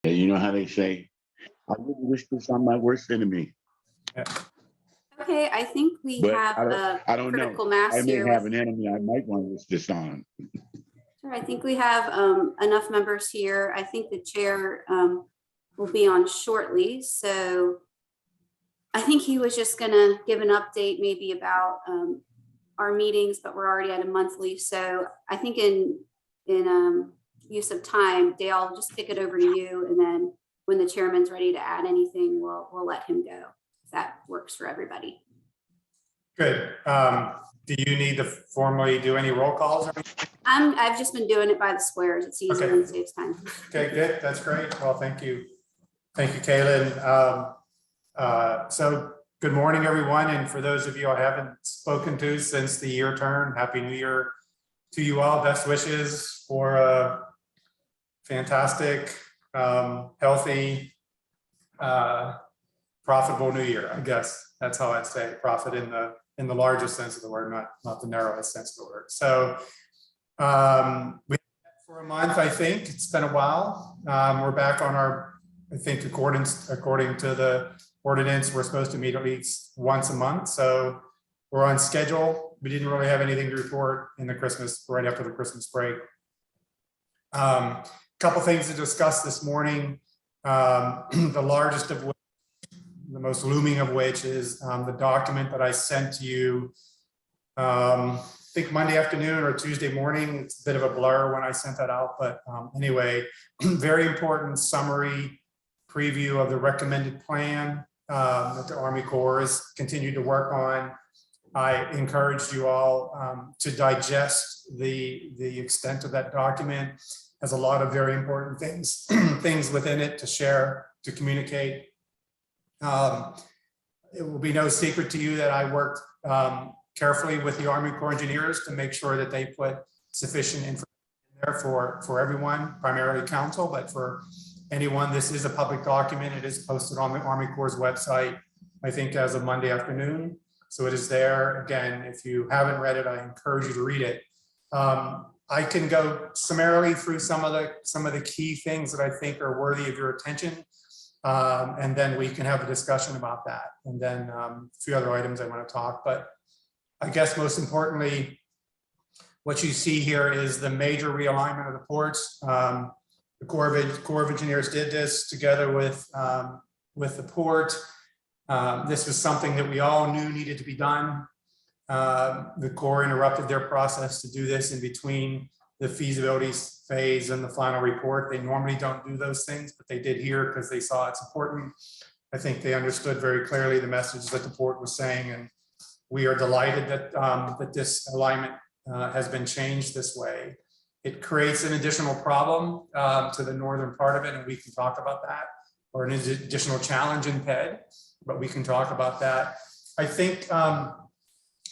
Yeah, you know how they say, I wouldn't wish this on my worst enemy. Yeah. Okay, I think we But have a I don't know. critical I mass may here. have an enemy I might want to wish this on. Sure, I think we have enough members here. I think the chair will be on shortly. So I think he was just going to give an update maybe about our meetings, but we're already at a monthly. So I think in use of time, Dale, I'll just kick it over to you. And then when the chairman's ready to add anything, we'll let him go. If that works for everybody. Good. Do you need to formally do any roll calls? Or I've just been doing it by the squares. It's easier Okay. and saves time. Okay, good. That's great. Well, thank you. Thank you, Kaylin. So good morning, everyone. And for those of you I haven't spoken to since the year turn, Happy New Year to you all. Best wishes for a fantastic, healthy, profitable new year. I guess that's how I'd say it. Profit in the largest sense of the word, not the narrowest sense of the word. So we for a month, I think it's been a while. We're back on our, I think according to the ordinance, we're supposed to meet at least once a month. So we're on schedule. We didn't really have anything to report in the right after the Christmas break. Couple things to discuss this morning. The largest of which, the most looming of which is the document that I sent to you, I think Monday afternoon or Tuesday morning. It's a bit of a blur when I sent that out, but anyway, very important summary preview of the recommended plan that the Army Corps has continued to work on. I encouraged you all to digest the extent of that document. Has a lot of very important things within it to share, to communicate. It will be no secret to you that I worked carefully with the Army Corps engineers to make sure that they put sufficient information there for everyone, primarily council, but for anyone. This is a public document. It is posted on the Army Corps' website, I think as of Monday afternoon. So it is there. Again, if you haven't read it, I encourage you to read it. I can go summarily through some of the key things that I think are worthy of your attention. And then we can have a discussion about that. And then a few other items I want to talk, but I guess most importantly, what you see here is the major realignment of the ports. The Corps of Engineers did this together with the port. This was something that we all knew needed to be done. The Corps interrupted their process to do this in between the feasibility phase and the final report. They normally don't do those things, but they did here because they saw it's important. I think they understood very clearly the message that the port was saying, and we are delighted that that this alignment has been changed this way. It creates an additional problem to the northern part of it, and we can talk about that, or an additional challenge in PED, but we can talk about that. I think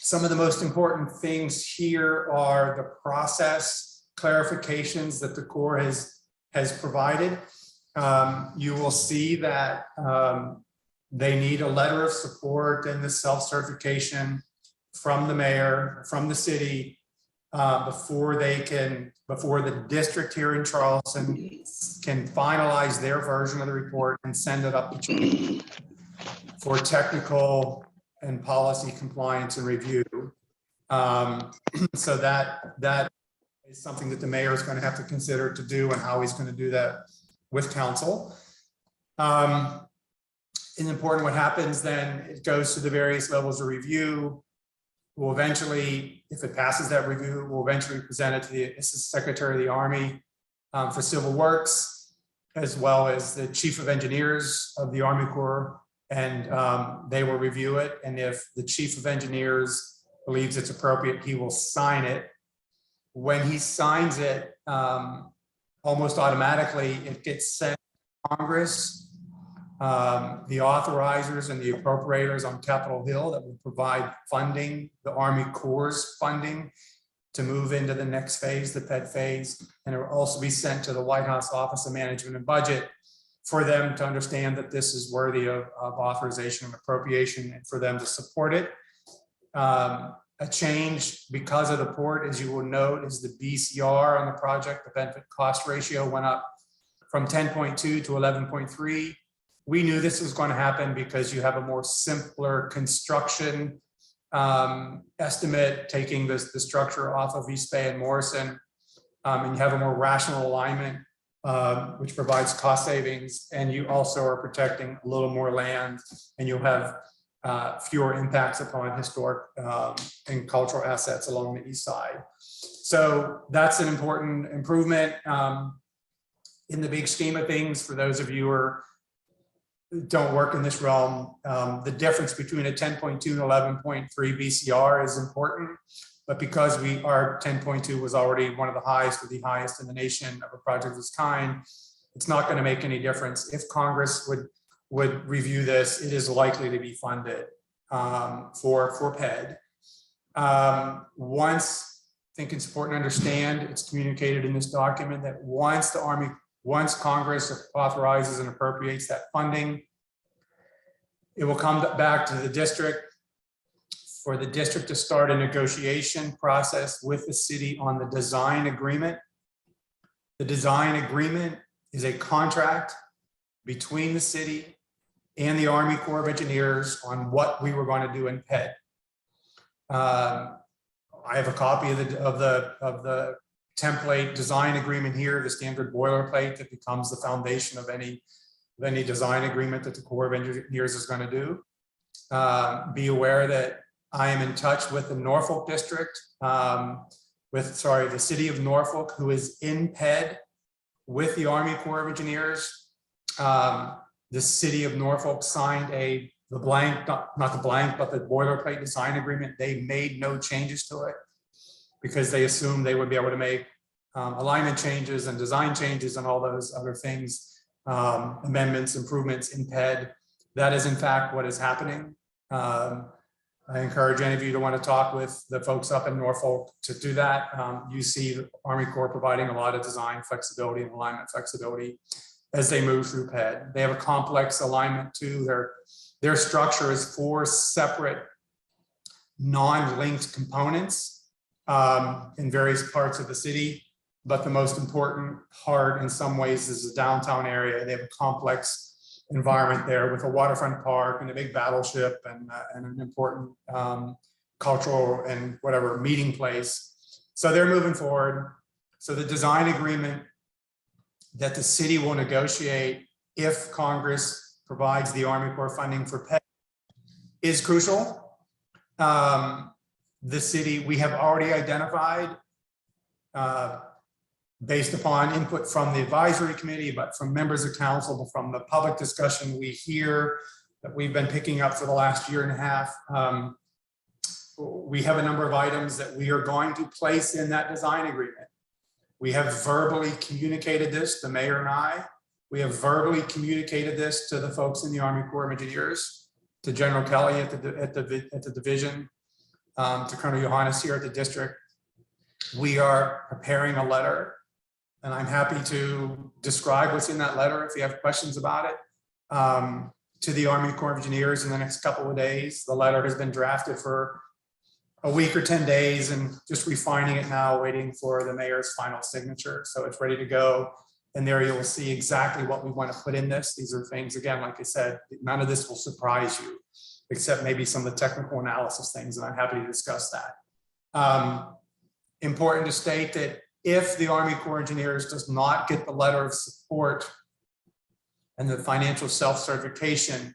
some of the most important things here are the process clarifications that the Corps has provided. You will see that they need a letter of support and the self-certification from the mayor, from the city, before the district here in Charleston can finalize their version of the report and send it up to for technical and policy compliance and review. So that is something that the mayor is going to have to consider to do, and how he's going to do that with council. And important, what happens then, it goes to the various levels of review. We'll eventually, if it passes that review, we'll eventually present it to the Assistant Secretary of the Army for Civil Works, as well as the Chief of Engineers of the Army Corps, and they will review it. And if the Chief of Engineers believes it's appropriate, he will sign it. When he signs it, almost automatically, it gets sent to Congress. The authorizers and the appropriators on Capitol Hill that will provide funding, the Army Corps funding, to move into the next phase, the PED phase, and it will also be sent to the White House Office of Management and Budget for them to understand that this is worthy of authorization and appropriation, and for them to support it. A change because of the port, as you will note, is the BCR on the project. The benefit cost ratio went up from 10.2 to 11.3. We knew this was going to happen because you have a more simpler construction estimate, taking the structure off of East Bay and Morrison, and you have a more rational alignment, which provides cost savings, and you also are protecting a little more land, and you'll have fewer impacts upon historic and cultural assets along the east side. So that's an important improvement in the big scheme of things. For those of you who don't work in this realm, the difference between a 10.2 and 11.3 BCR is important, but because our 10.2 was already one of the highest or the highest in the nation of a project of this kind, it's not going to make any difference. If Congress would review this, it is likely to be funded for PED. Once, I think it's important to understand, it's communicated in this document that once Congress authorizes and appropriates that funding, it will come back to the district for the district to start a negotiation process with the city on the design agreement. The design agreement is a contract between the city and the Army Corps of Engineers on what we were going to do in PED. I have a copy of the template design agreement here, the standard boilerplate that becomes the foundation of any design agreement that the Corps of Engineers is going to do. Be aware that I am in touch with the Norfolk district, the city of Norfolk, who is in PED with the Army Corps of Engineers. The city of Norfolk signed the boilerplate design agreement. They made no changes to it because they assumed they would be able to make alignment changes and design changes and all those other things, amendments, improvements in PED. That is in fact what is happening. I encourage any of you to want to talk with the folks up in Norfolk to do that. You see the Army Corps providing a lot of design flexibility and alignment flexibility as they move through PED. They have a complex alignment too. Their structure is 4 separate non-linked components in various parts of the city. But the most important part in some ways is the downtown area. They have a complex environment there with a waterfront park and a big battleship and an important cultural and whatever meeting place. So they're moving forward. So the design agreement that the city will negotiate if Congress provides the Army Corps funding for PED is crucial. The city, we have already identified based upon input from the advisory committee, but from members of council, from the public discussion we hear that we've been picking up for the last year and a half. We have a number of items that we are going to place in that design agreement. We have verbally communicated this, the mayor and I. We have verbally communicated this to the folks in the Army Corps of Engineers, to General Kelly at the division, to Colonel Johannes here at the district. We are preparing a letter, and I'm happy to describe what's in that letter if you have questions about it, to the Army Corps of Engineers in the next couple of days. The letter has been drafted for a week or 10 days and just refining it now, waiting for the mayor's final signature. So it's ready to go. And there you will see exactly what we want to put in this. These are things, again, like I said, none of this will surprise you, except maybe some of the technical analysis things, and I'm happy to discuss that. Important to state that if the Army Corps of Engineers does not get the letter of support and the financial self-certification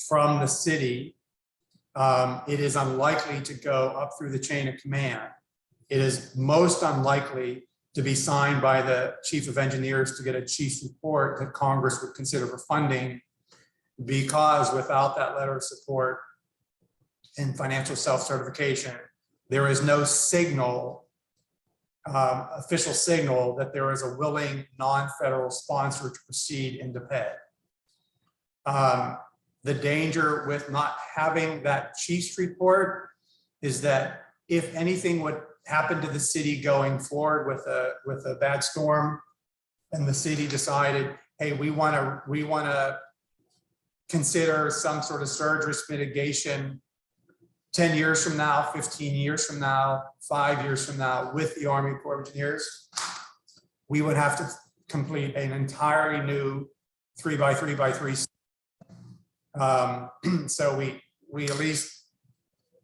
from the city, it is unlikely to go up through the chain of command. It is most unlikely to be signed by the chief of engineers to get a chief's report that Congress would consider for funding, because without that letter of support and financial self-certification, there is no signal, official signal, that there is a willing non-federal sponsor to proceed into PED. The danger with not having that chief's report is that if anything would happen to the city going forward with a bad storm, and the city decided, hey, we want to consider some sort of surge risk mitigation 10 years from now, 15 years from now, 5 years from now with the Army Corps of Engineers, we would have to complete an entirely new 3x3x3. So we at least,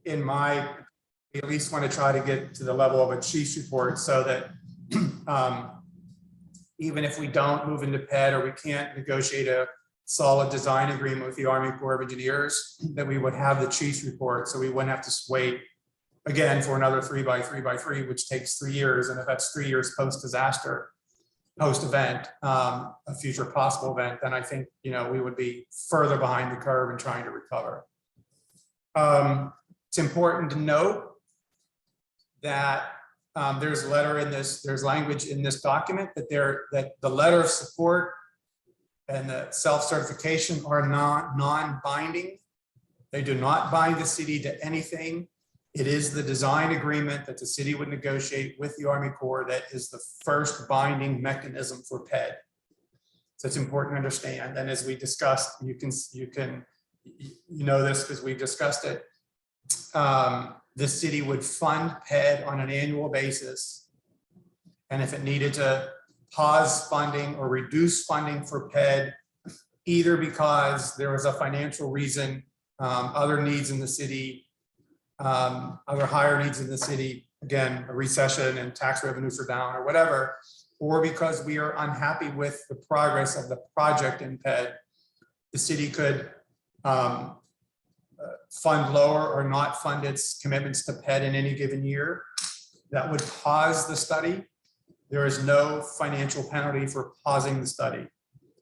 we at least want to try to get to the level of a chief's report so that even if we don't move into PED or we can't negotiate a solid design agreement with the Army Corps of Engineers, that we would have the chief's report, so we wouldn't have to wait again for another 3x3x3, which takes 3 years. And if that's 3 years post-disaster, post-event, a future possible event, then I think, you know, we would be further behind the curve in trying to recover. It's important to note that there's language in this document that the letter of support and the self-certification are non-binding. They do not bind the city to anything. It is the design agreement that the city would negotiate with the Army Corps that is the first binding mechanism for PED. So it's important to understand. And as we discussed, you know this because we discussed it. The city would fund PED on an annual basis. And if it needed to pause funding or reduce funding for PED, either because there was a financial reason, other needs in the city, other higher needs in the city, again, a recession and tax revenues are down or whatever, or because we are unhappy with the progress of the project in PED, the city could fund lower or not fund its commitments to PED in any given year. That would pause the study. There is no financial penalty for pausing the study.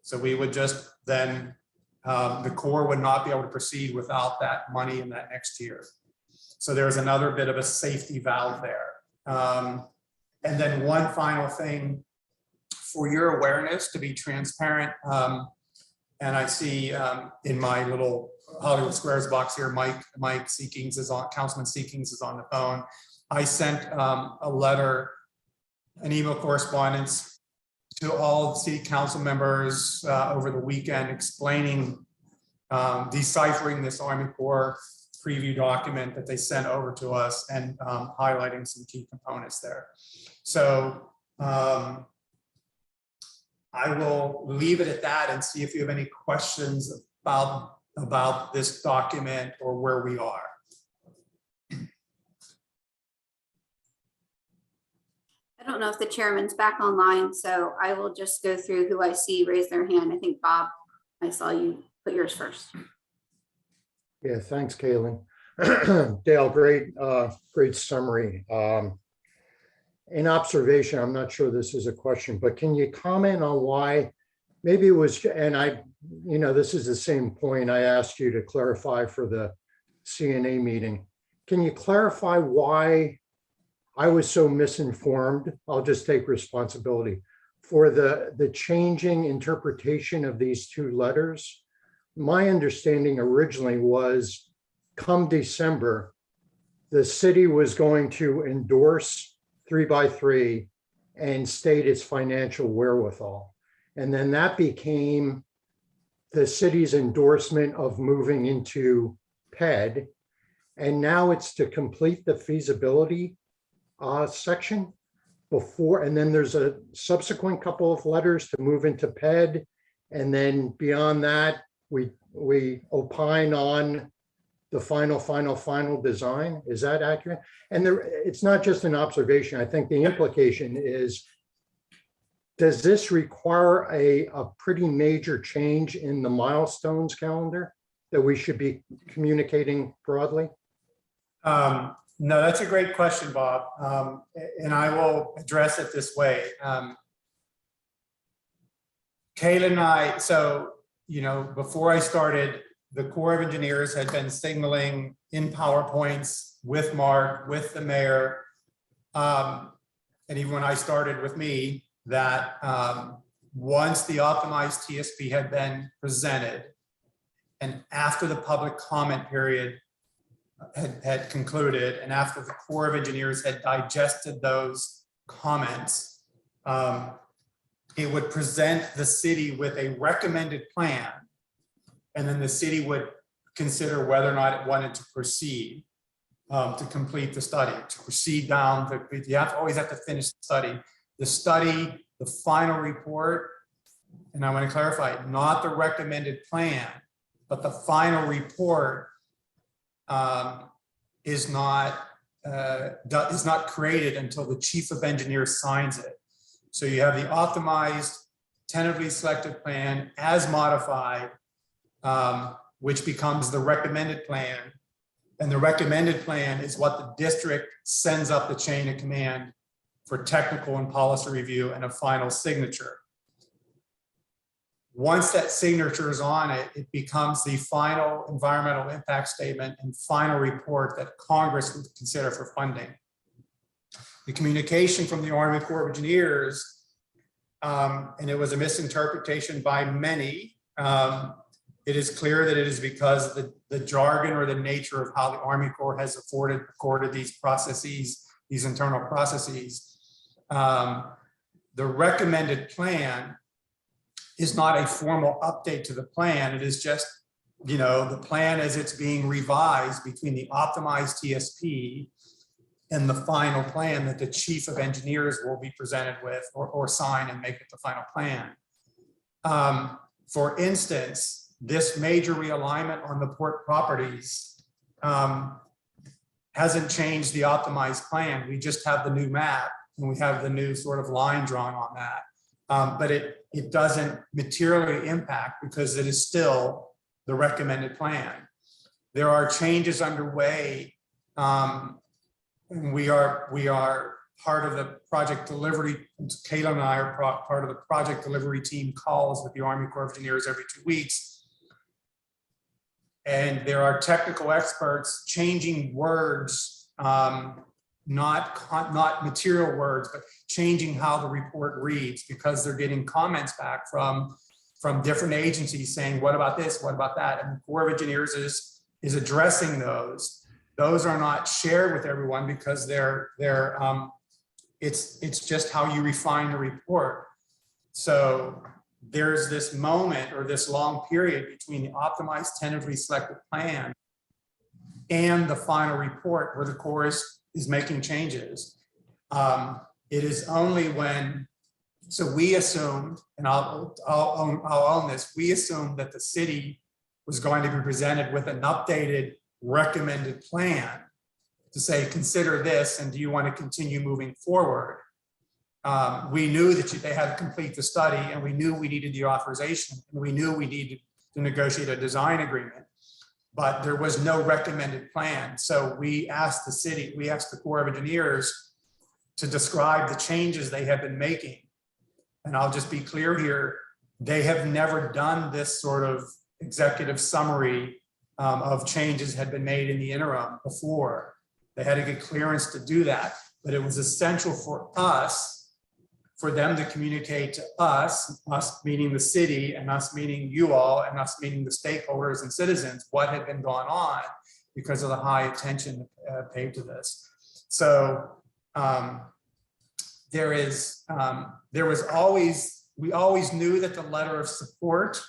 So we would just then, the Corps would not be able to proceed without that money in that next year. So there's another bit of a safety valve there. And then one final thing for your awareness, to be transparent, and I see in my little Hollywood Squares box here, Mike Seekings is on, Councilman Seekings is on the phone. I sent a letter, an email correspondence to all city council members over the weekend explaining, deciphering this Army Corps preview document that they sent over to us and highlighting some key components there. So I will leave it at that and see if you have any questions about this document or where we are. I don't know if the chairman's back online, so I will just go through who I see raise their hand. I think Bob, I saw you put yours first. Yeah, thanks, Kaylin. Dale, great summary. An observation, I'm not sure this is a question, but can you comment on why, maybe it was, and this is the same point I asked you to clarify for the CNA meeting. Can you clarify why I was so misinformed? I'll just take responsibility for the changing interpretation of these two letters. My understanding originally was come December, the city was going to endorse 3x3 and state its financial wherewithal. And then that became the city's endorsement of moving into PED. And now it's to complete the feasibility section before, and then there's a subsequent couple of letters to move into PED. And then beyond that, we opine on the final design. Is that accurate? And it's not just an observation. I think the implication is, does this require a pretty major change in the milestones calendar that we should be communicating broadly? No, that's a great question, Bob. And I will address it this way. Kayla and I, so, before I started, the Corps of Engineers had been signaling in PowerPoints with Mark, with the mayor, and even when I started with me, that once the optimized TSP had been presented and after the public comment period had concluded and after the Corps of Engineers had digested those comments, it would present the city with a recommended plan. And then the city would consider whether or not it wanted to proceed to complete the study, to proceed down. You always have to finish the study. The study the final report, and I want to clarify, not the recommended plan, but the final report is not created until the chief of engineers signs it. So you have the optimized, tentatively selected plan as modified, which becomes the recommended plan. And the recommended plan is what the district sends up the chain of command for technical and policy review and a final signature. Once that signature is on it, it becomes the final environmental impact statement and final report that Congress would consider for funding. The communication from the Army Corps of Engineers, and it was a misinterpretation by many. It is clear that it is because of the jargon or the nature of how the Army Corps has recorded these processes, these internal processes. The recommended plan is not a formal update to the plan. It is just, the plan as it's being revised between the optimized TSP and the final plan that the chief of engineers will be presented with or sign and make it the final plan. For instance, this major realignment on the port properties hasn't changed the optimized plan. We just have the new map and we have the new sort of line drawn on that. But it doesn't materially impact because it is still the recommended plan. There are changes underway. And we are part of the project delivery. Kayla and I are part of the project delivery team calls with the Army Corps of Engineers every 2 weeks. And there are technical experts changing words, not material words, but changing how the report reads because they're getting comments back from different agencies saying, what about this, what about that? And the Corps of Engineers is addressing those. Those are not shared with everyone because it's just how you refine the report. So there's this moment or this long period between the optimized tentatively selected plan and the final report where the Corps is making changes. It is only when, so we assumed, and I'll own this, we assumed that the city was going to be presented with an updated recommended plan to say, consider this, and do you want to continue moving forward? We knew that they had to complete the study, and we knew we needed the authorization, and we knew we needed to negotiate a design agreement, but there was no recommended plan. So we asked the Corps of Engineers to describe the changes they have been making. And I'll just be clear here, they have never done this sort of executive summary of changes had been made in the interim before. They had to get clearance to do that, but it was essential for us, for them to communicate to us meaning the city, and us meaning you all, and us meaning the stakeholders and citizens, what had been going on because of the high attention paid to this. So we always knew that the letter of support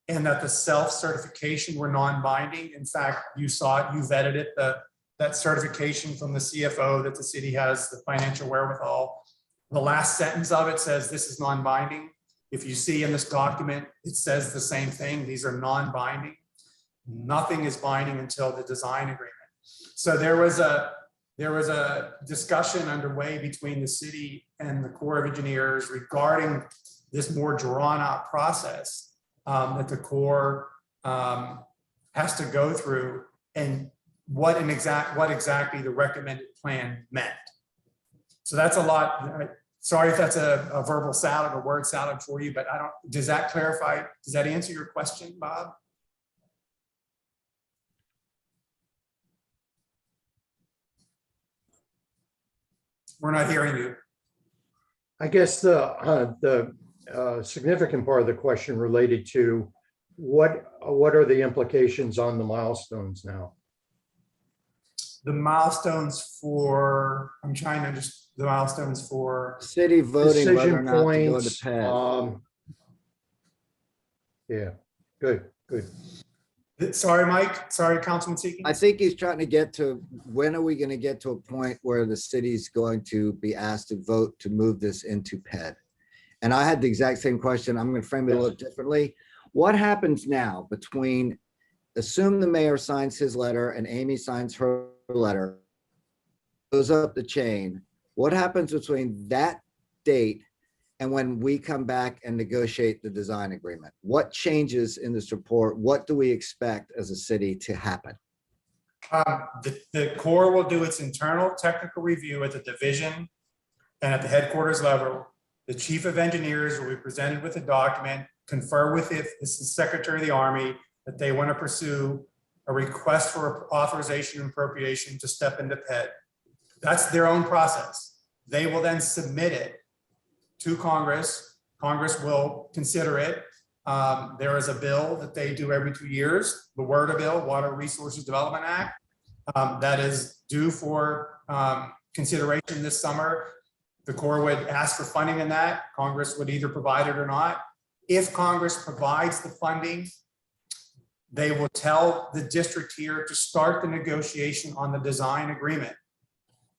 and that the self-certification were non-binding. In fact, you saw it, you vetted it, that certification from the CFO that the city has the financial wherewithal. The last sentence of it says this is non-binding. If you see in this document, it says the same thing. These are non-binding. Nothing is binding until the design agreement. So there was a discussion underway between the city and the Corps of Engineers regarding this more drawn out process that the Corps has to go through, and what exactly the recommended plan meant. So that's a lot. Sorry if that's a verbal salad or word salad for you, but does that clarify? Does that answer your question, Bob? We're not hearing you. I guess the significant part of the question related to what are the implications on the milestones now? The milestones for, I'm trying to just, the milestones for city voting whether or decision not to go to points. PED. Yeah, good. Sorry, Mike. Sorry, Councilman Seekins. I think he's trying to get to, when are we going to get to a point where the city's going to be asked to vote to move this into PED? And I had the exact same question. I'm going to frame it a little differently. What happens now between, assume the mayor signs his letter and Amy signs her letter, goes up the chain. What happens between that date and when we come back and negotiate the design agreement? What changes in this report? What do we expect as a city to happen? The Corps will do its internal technical review at the division and at the headquarters level. The chief of engineers will be presented with a document, confer with the Secretary of the Army that they want to pursue a request for authorization and appropriation to step into PED. That's their own process. They will then submit it to Congress. Congress will consider it. There is a bill that they do every 2 years, the WRDA bill, Water Resources Development Act, that is due for consideration this summer. The Corps would ask for funding in that. Congress would either provide it or not. If Congress provides the funding, they will tell the district here to start the negotiation on the design agreement.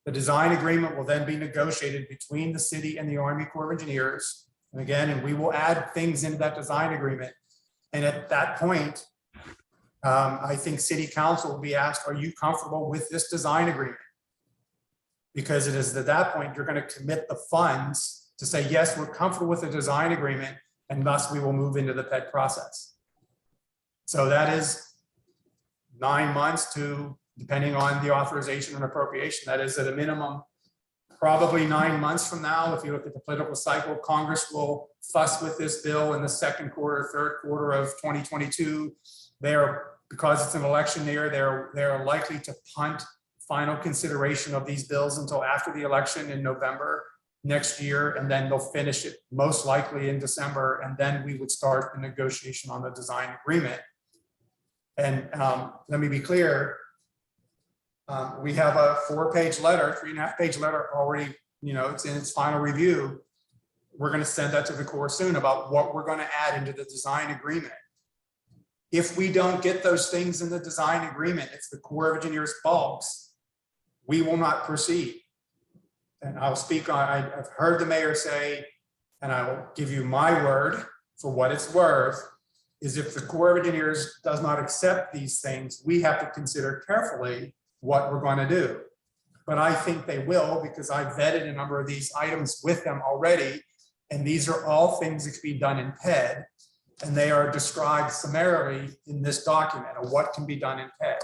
The design agreement will then be negotiated between the city and the Army Corps of Engineers. And again, and we will add things into that design agreement. And at that point, I think City Council will be asked, are you comfortable with this design agreement? Because it is at that point, you're going to commit the funds to say, yes, we're comfortable with the design agreement, and thus we will move into the PED process. So that is 9 months to, depending on the authorization and appropriation, that is at a minimum, probably 9 months from now. If you look at the political cycle, Congress will fuss with this bill in the second quarter, third quarter of 2022. Because it's an election year, they're likely to punt final consideration of these bills until after the election in November next year, and then they'll finish it most likely in December, and then we would start the negotiation on the design agreement. And let me be clear, we have a 4-page letter, 3.5-page letter already, it's in its final review. We're going to send that to the Corps soon about what we're going to add into the design agreement. If we don't get those things in the design agreement, it's the Corps of Engineers' faults. We will not proceed. And I'll speak on, I've heard the mayor say, and I will give you my word for what it's worth, is if the Corps of Engineers does not accept these things, we have to consider carefully what we're going to do. But I think they will, because I've vetted a number of these items with them already. And these are all things that can be done in PED. And they are described summarily in this document of what can be done in PED.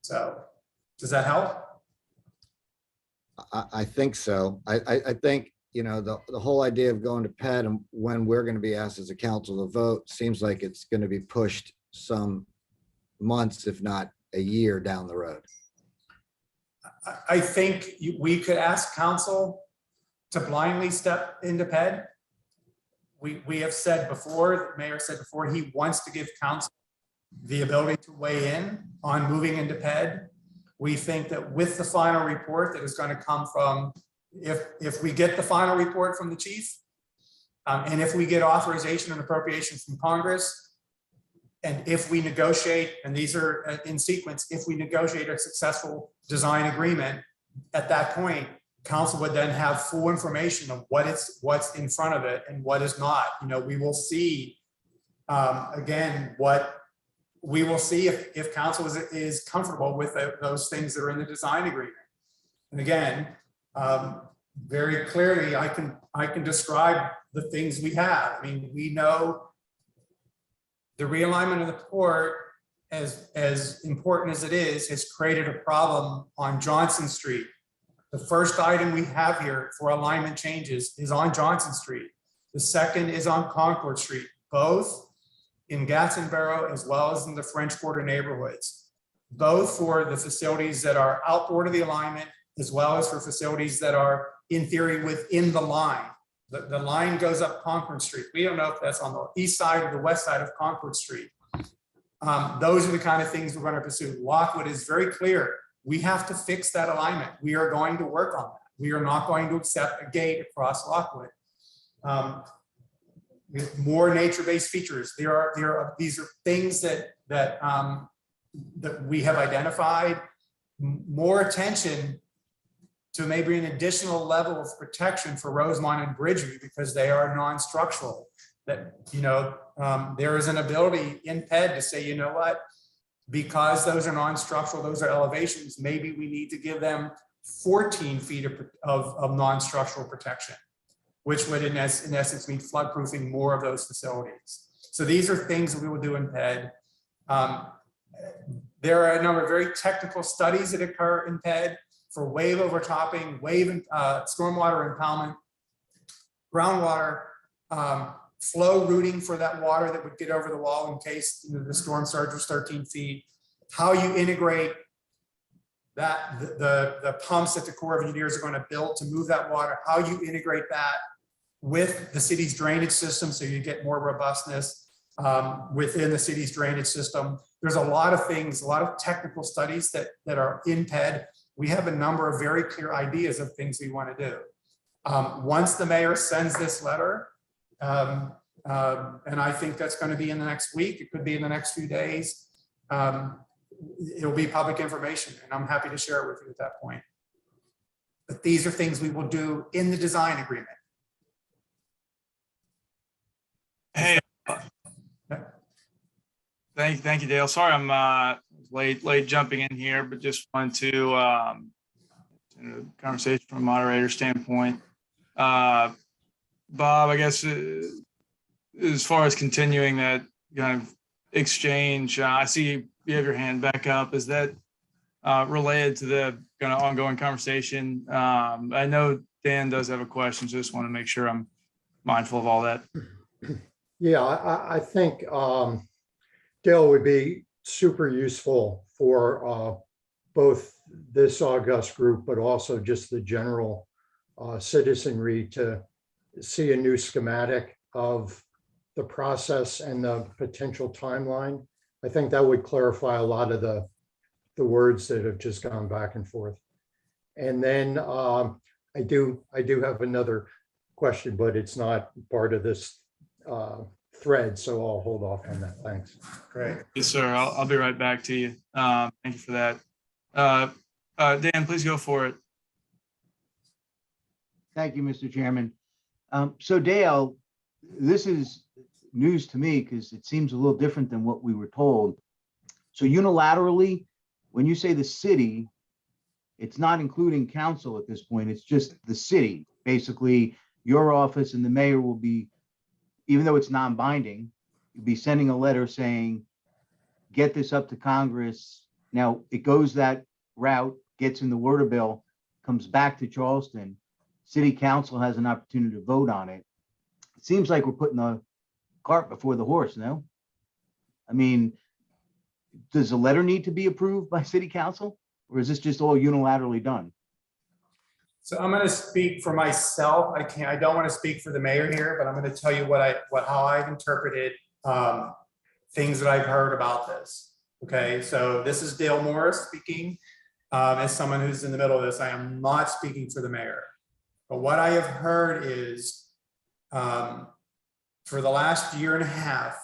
So does that help? I think so. I think, the whole idea of going to PED and when we're going to be asked as a council to vote seems like it's going to be pushed some months, if not a year down the road. I think we could ask council to blindly step into PED. We have said before, the mayor said before, he wants to give council the ability to weigh in on moving into PED. We think that with the final report that is going to come from, if we get the final report from the chief, and if we get authorization and appropriation from Congress, and if we negotiate, and these are in sequence, if we negotiate a successful design agreement, at that point, council would then have full information of what's in front of it and what is not. We will see, again, we will see if council is comfortable with those things that are in the design agreement. And again, very clearly, I can describe the things we have. I mean, we know the realignment of the port, as important as it is, has created a problem on Johnson Street. The first item we have here for alignment changes is on Johnson Street. The second is on Concord Street, both in Gatlinboro as well as in the French Quarter neighborhoods, both for the facilities that are outboard of the alignment, as well as for facilities that are in theory within the line. The line goes up Concord Street. We don't know if that's on the east side or the west side of Concord Street. Those are the kind of things we're going to pursue. Lockwood is very clear. We have to fix that alignment. We are going to work on that. We are not going to accept a gate across Lockwood. more nature-based features. These are things that we have identified. More attention to maybe an additional level of protection for Rosemont and Bridgeview because they are non-structural. That, you know, there is an ability in PED to say, you know what, because those are non-structural, those are elevations, maybe we need to give them 14 feet of non-structural protection, which would in essence mean floodproofing more of those facilities. So these are things that we will do in PED. There are a number of very technical studies that occur in PED for wave overtopping, stormwater impoundment, groundwater, flow routing for that water that would get over the wall in case, you know, the storm surge was 13 feet, how you integrate that, the pumps that the Corps of Engineers are going to build to move that water, how you integrate that with the city's drainage system so you get more robustness within the city's drainage system. There's a lot of things, a lot of technical studies that are in PED. We have a number of very clear ideas of things we want to do. Once the mayor sends this letter, and I think that's going to be in the next week, it could be in the next few days, it'll be public information, and I'm happy to share it with you at that point. But these are things we will do in the design agreement. Hey, thank you, Dale. Sorry, I'm late jumping in here, but just wanted to conversation from a moderator standpoint. Bob, I guess as far as continuing that kind of exchange, I see you have your hand back up. Is that related to the kind of ongoing conversation? I know Dan does have a question, so just want to make sure I'm mindful of all that. Yeah, I think Dale would be super useful for both this august group, but also just the general citizenry to see a new schematic of the process and the potential timeline. I think that would clarify a lot of the words that have just gone back and forth. And then I do have another question, but it's not part of this thread, so I'll hold off on that. Thanks. Great. Yes, sir. I'll be right back to you. Thank you for that. Dan, please go for it. Thank you, Mr. Chairman. So Dale, this is news to me because it seems a little different than what we were told. So unilaterally, when you say the city, it's not including council at this point, it's just the city. Basically, your office and the mayor will be, even though it's non-binding, you'll be sending a letter saying, get this up to Congress. Now it goes that route, gets in the word of bill, comes back to Charleston. City council has an opportunity to vote on it. It seems like we're putting the cart before the horse, no? I mean, does the letter need to be approved by city council, or is this just all unilaterally done? So I'm going to speak for myself. I don't want to speak for the mayor here, but I'm going to tell you how I've interpreted things that I've heard about this. Okay, so this is Dale Morris speaking. As someone who's in the middle of this, I am not speaking for the mayor. But what I have heard is for the last year and a half,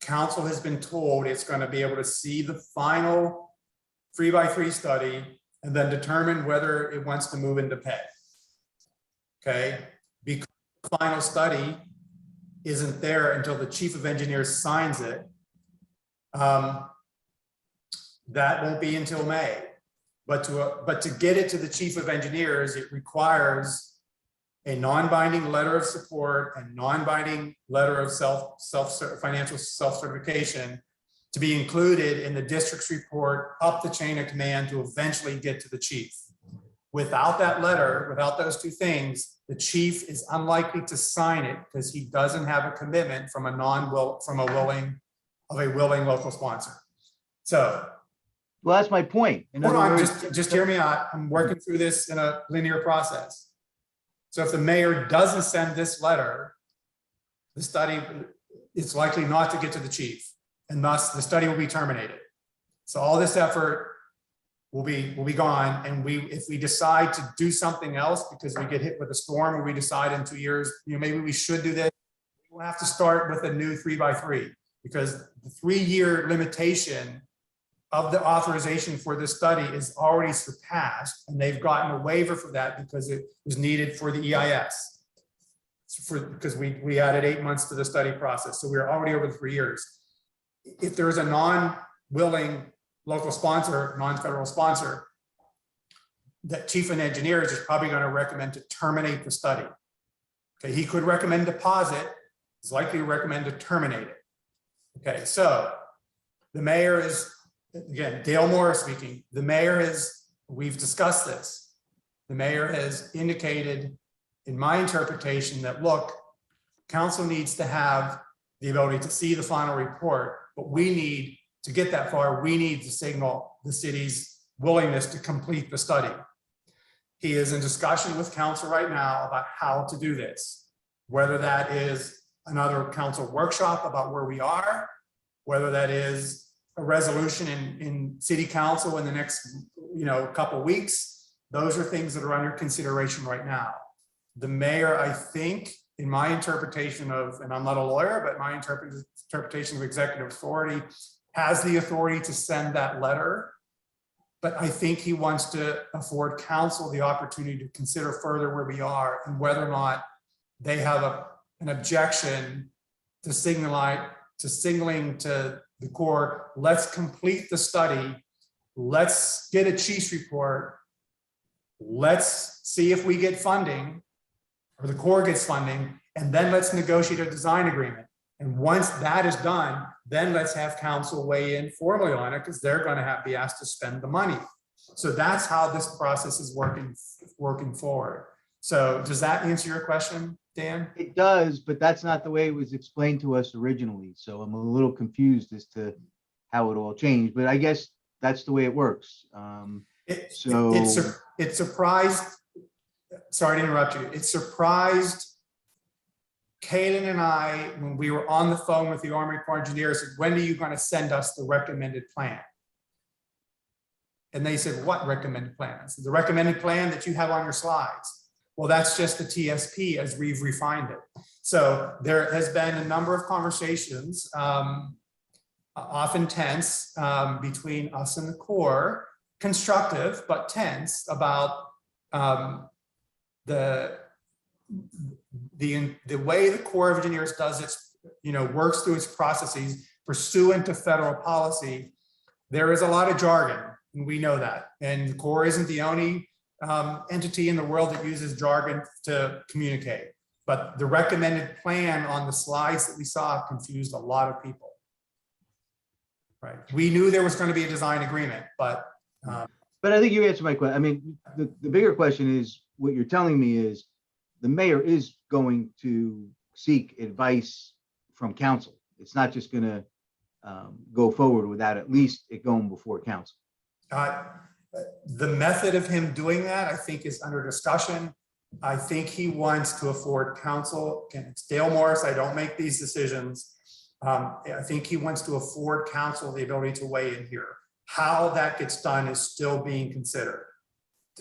council has been told it's going to be able to see the final 3x3 study and then determine whether it wants to move into PED. Okay, because the final study isn't there until the chief of engineers signs it. That won't be until May. But to get it to the chief of engineers, it requires a non-binding letter of support and non-binding letter of financial self-certification to be included in the district's report up the chain of command to eventually get to the chief. Without that letter, without those two things, the chief is unlikely to sign it because he doesn't have a commitment from a willing local sponsor. So, Well, that's my point. In hold other on, words, just hear me out. I'm working through this in a linear process. So if the mayor doesn't send this letter, the study, it's likely not to get to the chief, and thus the study will be terminated. So all this effort will be gone. And if we decide to do something else because we get hit with a storm, or we decide in 2 years, maybe we should do this, we'll have to start with a new 3x3 because the 3-year limitation of the authorization for this study is already surpassed, and they've gotten a waiver for that because it was needed for the EIS. Because we added 8 months to the study process, so we're already over the 3 years. If there is a non-willing local sponsor, non-federal sponsor, that chief of engineers is probably going to recommend to terminate the study. Okay, he could recommend deposit, he's likely to recommend to terminate it. Okay, so the mayor is, again, Dale Morris speaking, the mayor has, we've discussed this. The mayor has indicated, in my interpretation, that look, council needs to have the ability to see the final report, but we need to get that far, we need to signal the city's willingness to complete the study. He is in discussion with council right now about how to do this, whether that is another council workshop about where we are, whether that is a resolution in city council in the next, couple weeks. Those are things that are under consideration right now. The mayor, I think, in my interpretation of, and I'm not a lawyer, but my interpretation of executive authority, has the authority to send that letter. But I think he wants to afford council the opportunity to consider further where we are and whether or not they have an objection to signaling to the Corps, let's complete the study, let's get a chief's report, let's see if we get funding, or the Corps gets funding, and then let's negotiate a design agreement. And once that is done, then let's have council weigh in formally on it, because they're going to be asked to spend the money. So that's how this process is working forward. So does that answer your question, Dan? It does, but that's not the way it was explained to us originally. So I'm a little confused as to how it all changed, but I guess that's the way it works. It surprised, sorry to interrupt you. It surprised Kaylin and I, when we were on the phone with the Army Corps engineers, said, when are you going to send us the recommended plan? And they said, what recommended plan? I said, the recommended plan that you have on your slides. Well, that's just the TSP as we've refined it. So there has been a number of conversations, often tense, between us and the Corps, constructive but tense, about the way the Corps of Engineers does its, works through its processes pursuant to federal policy. There is a lot of jargon, and we know that. And the Corps isn't the only entity in the world that uses jargon to communicate. But the recommended plan on the slides that we saw confused a lot of people. Right. We knew there was going to be a design agreement, but I think you answered my question. I mean, the bigger question is, what you're telling me is the mayor is going to seek advice from council. It's not just going to go forward without at least it going before council. The method of him doing that, I think, is under discussion. I think he wants to afford council. Again, it's Dale Morris. I don't make these decisions. I think he wants to afford council the ability to weigh in here. How that gets done is still being considered.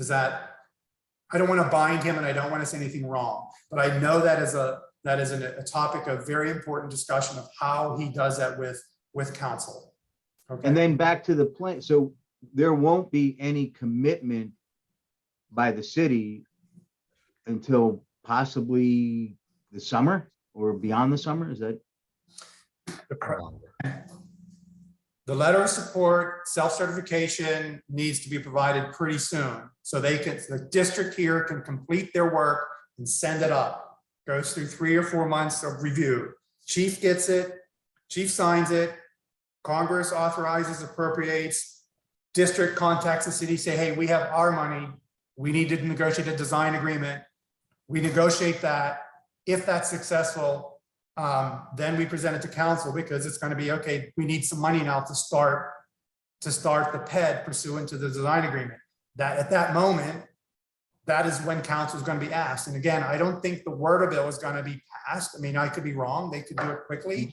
I don't want to bind him, and I don't want to say anything wrong, but I know that is a topic of very important discussion of how he does that with council. Okay. And then back to the plan. So there won't be any commitment by the city until possibly the summer or beyond the summer. Is that? The letter of support, self-certification needs to be provided pretty soon. So the district here can complete their work and send it up. Goes through 3 or 4 months of review. Chief gets it, chief signs it, Congress authorizes, appropriates, district contacts the city, say, hey, we have our money. We need to negotiate a design agreement. We negotiate that. If that's successful, then we present it to council, because it's going to be, okay, we need some money now to start the PED pursuant to the design agreement. That at that moment, that is when council is going to be asked. And again, I don't think the word bill is going to be passed. I mean, I could be wrong. They could do it quickly.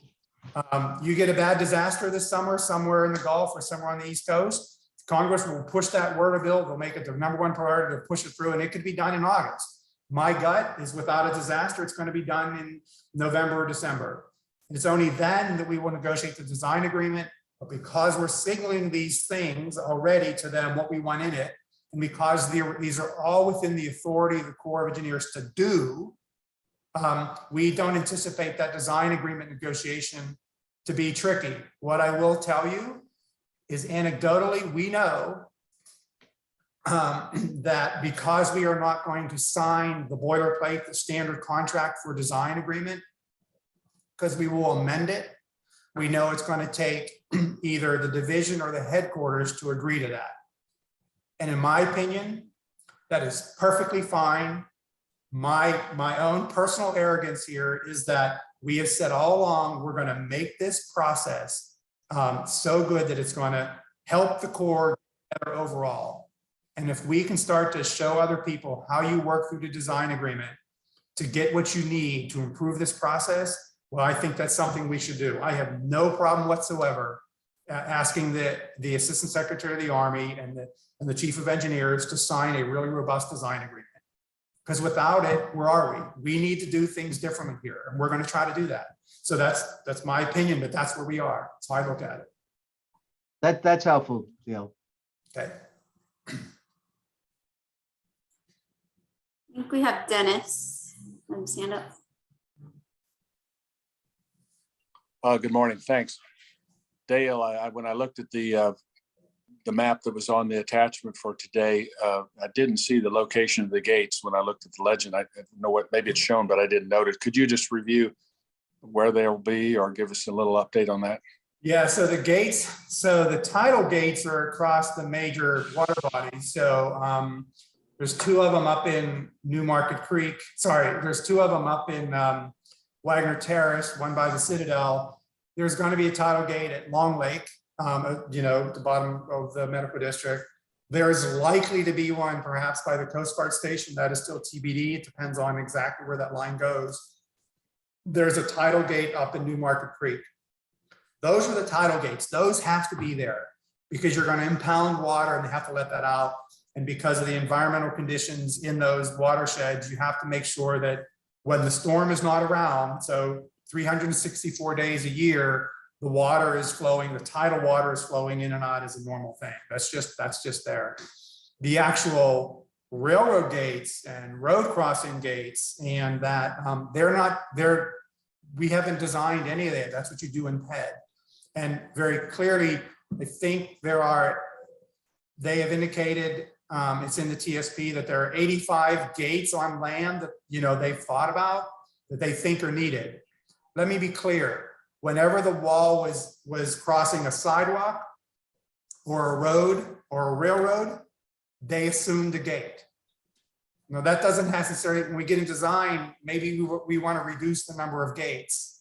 You get a bad disaster this summer, somewhere in the Gulf or somewhere on the East Coast, Congress will push that word bill. They'll make it their #1 priority to push it through, and it could be done in August. my gut is without a disaster, it's going to be done in November or December. It's only then that we will negotiate the design agreement. But because we're signaling these things already to them, what we want in it, and because these are all within the authority of the Corps of Engineers to do, we don't anticipate that design agreement negotiation to be tricky. What I will tell you is anecdotally, we know that because we are not going to sign the boilerplate, the standard contract for design agreement, because we will amend it, we know it's going to take either the division or the headquarters to agree to that. And in my opinion, that is perfectly fine. My own personal arrogance here is that we have said all along, we're going to make this process so good that it's going to help the Corps better overall. And if we can start to show other people how you work through the design agreement to get what you need to improve this process, well, I think that's something we should do. I have no problem whatsoever asking the Assistant Secretary of the Army and the Chief of Engineers to sign a really robust design agreement. Because without it, where are we? We need to do things differently here, and we're going to try to do that. So that's my opinion, but that's where we are. So I look at it. That's helpful, Dale. Okay. I think we have Dennis. Let him stand up. Good morning. Thanks. Dale, when I looked at the map that was on the attachment for today, I didn't see the location of the gates when I looked at the legend. I know what, maybe it's shown, but I didn't note it. Could you just review where they'll be or give us a little update on that? Yeah, so the gates, so the tidal gates are across the major water bodies. So there's two of them up in New Market Creek. Sorry, there's two of them up in Wagner Terrace, one by the Citadel. There's going to be a tidal gate at Long Lake, you know, at the bottom of the medical district. There's likely to be one perhaps by the Coast Guard station. That is still TBD. It depends on exactly where that line goes. There's a tidal gate up in New Market Creek. Those are the tidal gates. Those have to be there because you're going to impound water and they have to let that out. And because of the environmental conditions in those watersheds, you have to make sure that when the storm is not around, so 364 days a year, the water is flowing, the tidal water is flowing in and out as a normal thing. That's just there. The actual railroad gates and road crossing gates and that we haven't designed any of that. That's what you do in PED. And very clearly, I think they have indicated, it's in the TSP that there are 85 gates on land that, you know, they've thought about that they think are needed. Let me be clear. Whenever the wall was crossing a sidewalk or a road or a railroad, they assumed a gate. Now that doesn't necessarily, when we get in design, maybe we want to reduce the number of gates.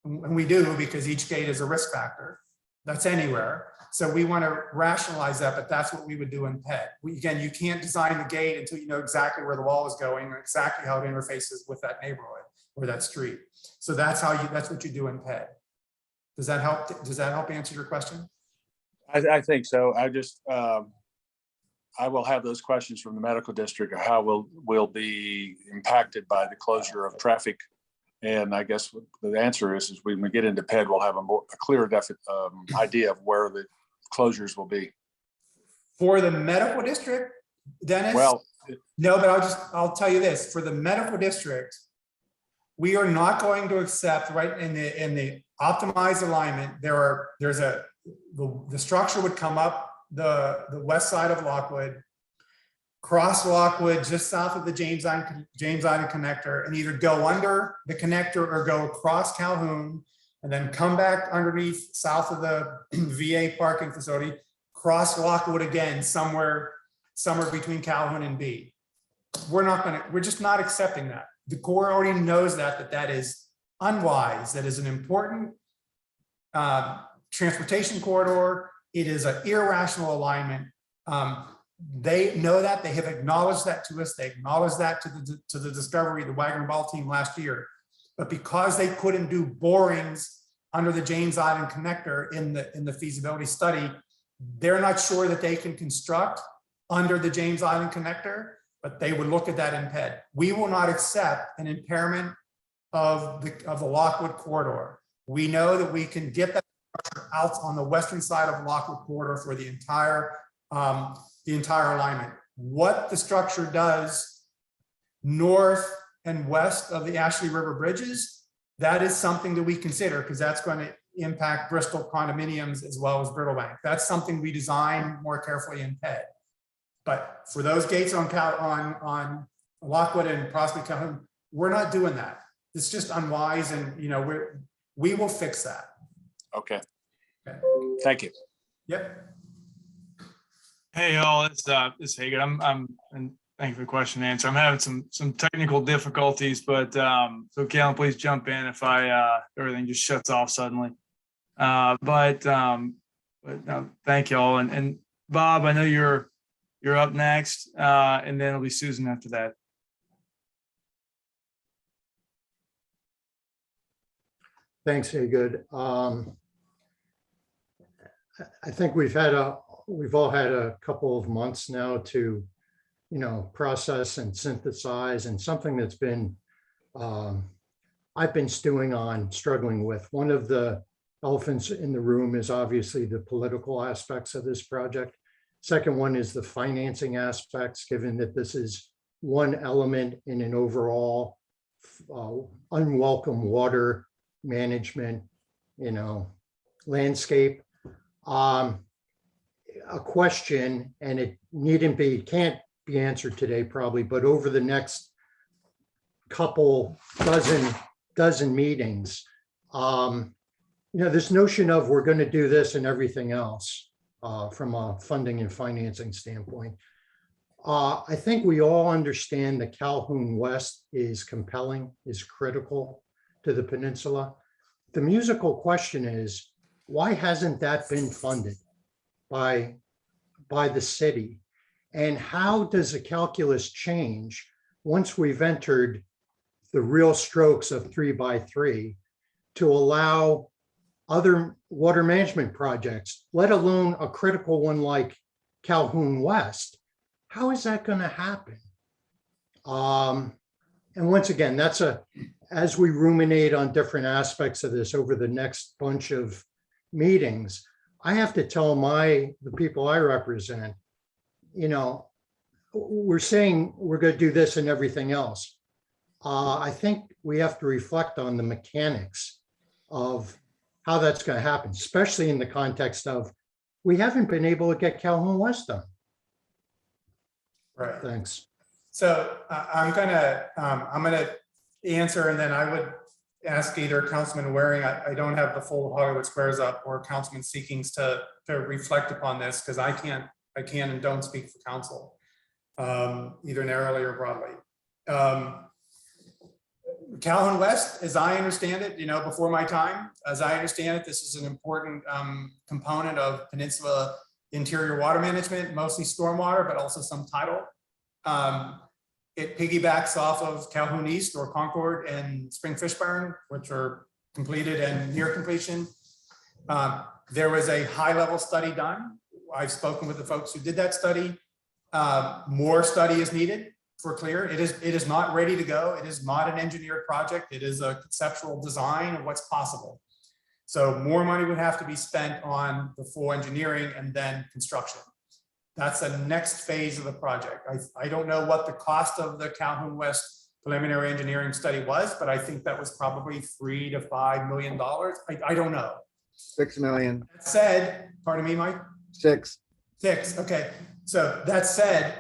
And we do because each gate is a risk factor. That's anywhere. So we want to rationalize that, but that's what we would do in PED. Again, you can't design the gate until you know exactly where the wall is going or exactly how it interfaces with that neighborhood or that street. So that's what you do in PED. Does that help answer your question? I think so. I will have those questions from the medical district of how we'll be impacted by the closure of traffic. And I guess the answer is when we get into PED, we'll have a clearer idea of where the closures will be. For the medical district, Dennis? Well, no, but I'll tell you this. For the medical district, we are not going to accept right in the optimized alignment. The structure would come up the west side of Lockwood, cross Lockwood just south of the James Island connector, and either go under the connector or go across Calhoun and then come back underneath south of the VA parking facility, cross Lockwood again somewhere between Calhoun and B. We're just not accepting that. The Corps already knows that is unwise. That is an important transportation corridor. It is an irrational alignment. They know that. They have acknowledged that to us. They acknowledged that to the Discovery, the Wagner Ball team last year. But because they couldn't do borings under the James Island connector in the feasibility study, they're not sure that they can construct under the James Island connector. but they would look at that in PED. We will not accept an impairment of the Lockwood corridor. We know that we can get that structure out on the western side of Lockwood corridor for the entire alignment. What the structure does north and west of the Ashley River bridges, that is something that we consider, because that's going to impact Bristol condominiums as well as Brittlebank. That's something we design more carefully in PED. But for those gates on Lockwood and Prospect Calhoun, we're not doing that. It's just unwise, and we will fix that. Okay. Okay. Thank you. Yep. Hey, all, it's Hagan. And thank you for the question and answer. I'm having some technical difficulties, but so Kalen, please jump in if everything just shuts off suddenly. But no, thank you all. And Bob, I know you're up next, and then it'll be Susan after that. Thanks, Haygood. I think we've all had a couple of months now to, process and synthesize, and something that's been, I've been struggling with. One of the elephants in the room is obviously the political aspects of this project. Second one is the financing aspects, given that this is one element in an overall unwelcome water management, landscape. A question, and it can't be answered today probably, but over the next couple dozen meetings, this notion of we're going to do this and everything else from a funding and financing standpoint. I think we all understand that Calhoun West is compelling, is critical to the peninsula. The musical question is, why hasn't that been funded by the city? And how does the calculus change once we've entered the real strokes of 3x3 to allow other water management projects, let alone a critical one like Calhoun West? How is that going to happen? And once again, as we ruminate on different aspects of this over the next bunch of meetings, I have to tell the people I represent, we're saying we're going to do this and everything else. I think we have to reflect on the mechanics of how that's going to happen, especially in the context of we haven't been able to get Calhoun West done. Right. Thanks. So I'm gonna answer, and then I would ask either Councilman Waring, I don't have the full Hollywood Squares up, or Councilman Seekings to reflect upon this, because I can and don't speak for council, either narrowly or broadly. Calhoun West, as I understand it, before my time, as I understand it, this is an important component of peninsula interior water management, mostly stormwater, but also some tidal. It piggybacks off of Calhoun East or Concord and Spring Fishburne, which are completed and near completion. There was a high-level study done. I've spoken with the folks who did that study. More study is needed for clear. It is not ready to go. It is not an engineered project. It is a conceptual design of what's possible. So more money would have to be spent on the full engineering and then construction. That's the next phase of the project. I don't know what the cost of the Calhoun West preliminary engineering study was, but I think that was probably $3 to $5 million. I don't know. 6 million. That said, pardon me, Mike? 6. 6, okay. So that said,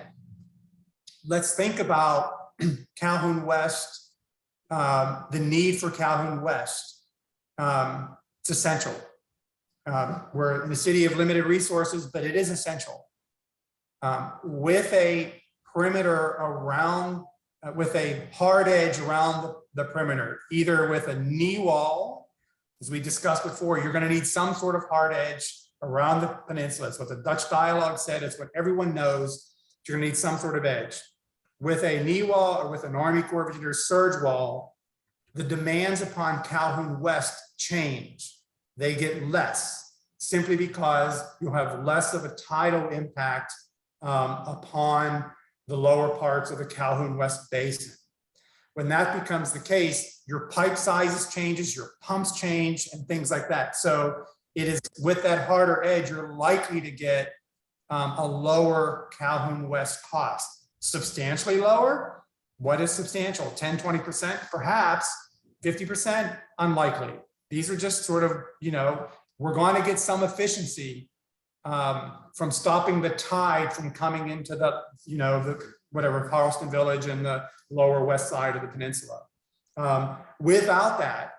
let's think about Calhoun West, the need for Calhoun West. It's essential. We're in a city of limited resources, but it is essential. With a perimeter around, with a hard edge around the perimeter, either with a knee wall, as we discussed before, you're going to need some sort of hard edge around the peninsula. It's what the Dutch dialogue said. It's what everyone knows. You're going to need some sort of edge. With a knee wall or with an Army Corps of Engineers surge wall, the demands upon Calhoun West change. They get less, simply because you'll have less of a tidal impact upon the lower parts of the Calhoun West Basin. When that becomes the case, your pipe sizes changes, your pumps change, and things like that. So it is with that harder edge, you're likely to get a lower Calhoun West cost, substantially lower. What is substantial? 10, 20%, perhaps 50%, unlikely. These are just sort of, we're going to get some efficiency from stopping the tide from coming into the whatever Carlston Village and the lower west side of the peninsula. Without that,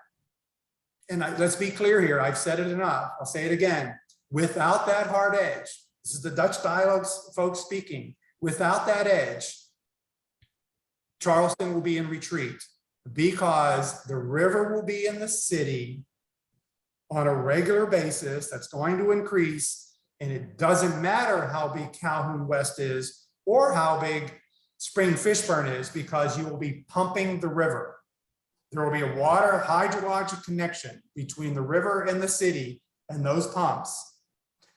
and let's be clear here, I've said it enough, I'll say it again, without that hard edge, this is the Dutch dialogues folks speaking, without that edge, Charleston will be in retreat because the river will be in the city on a regular basis. That's going to increase, and it doesn't matter how big Calhoun West is or how big Spring Fishburne is, because you will be pumping the river. There will be a water hydrologic connection between the river and the city and those pumps.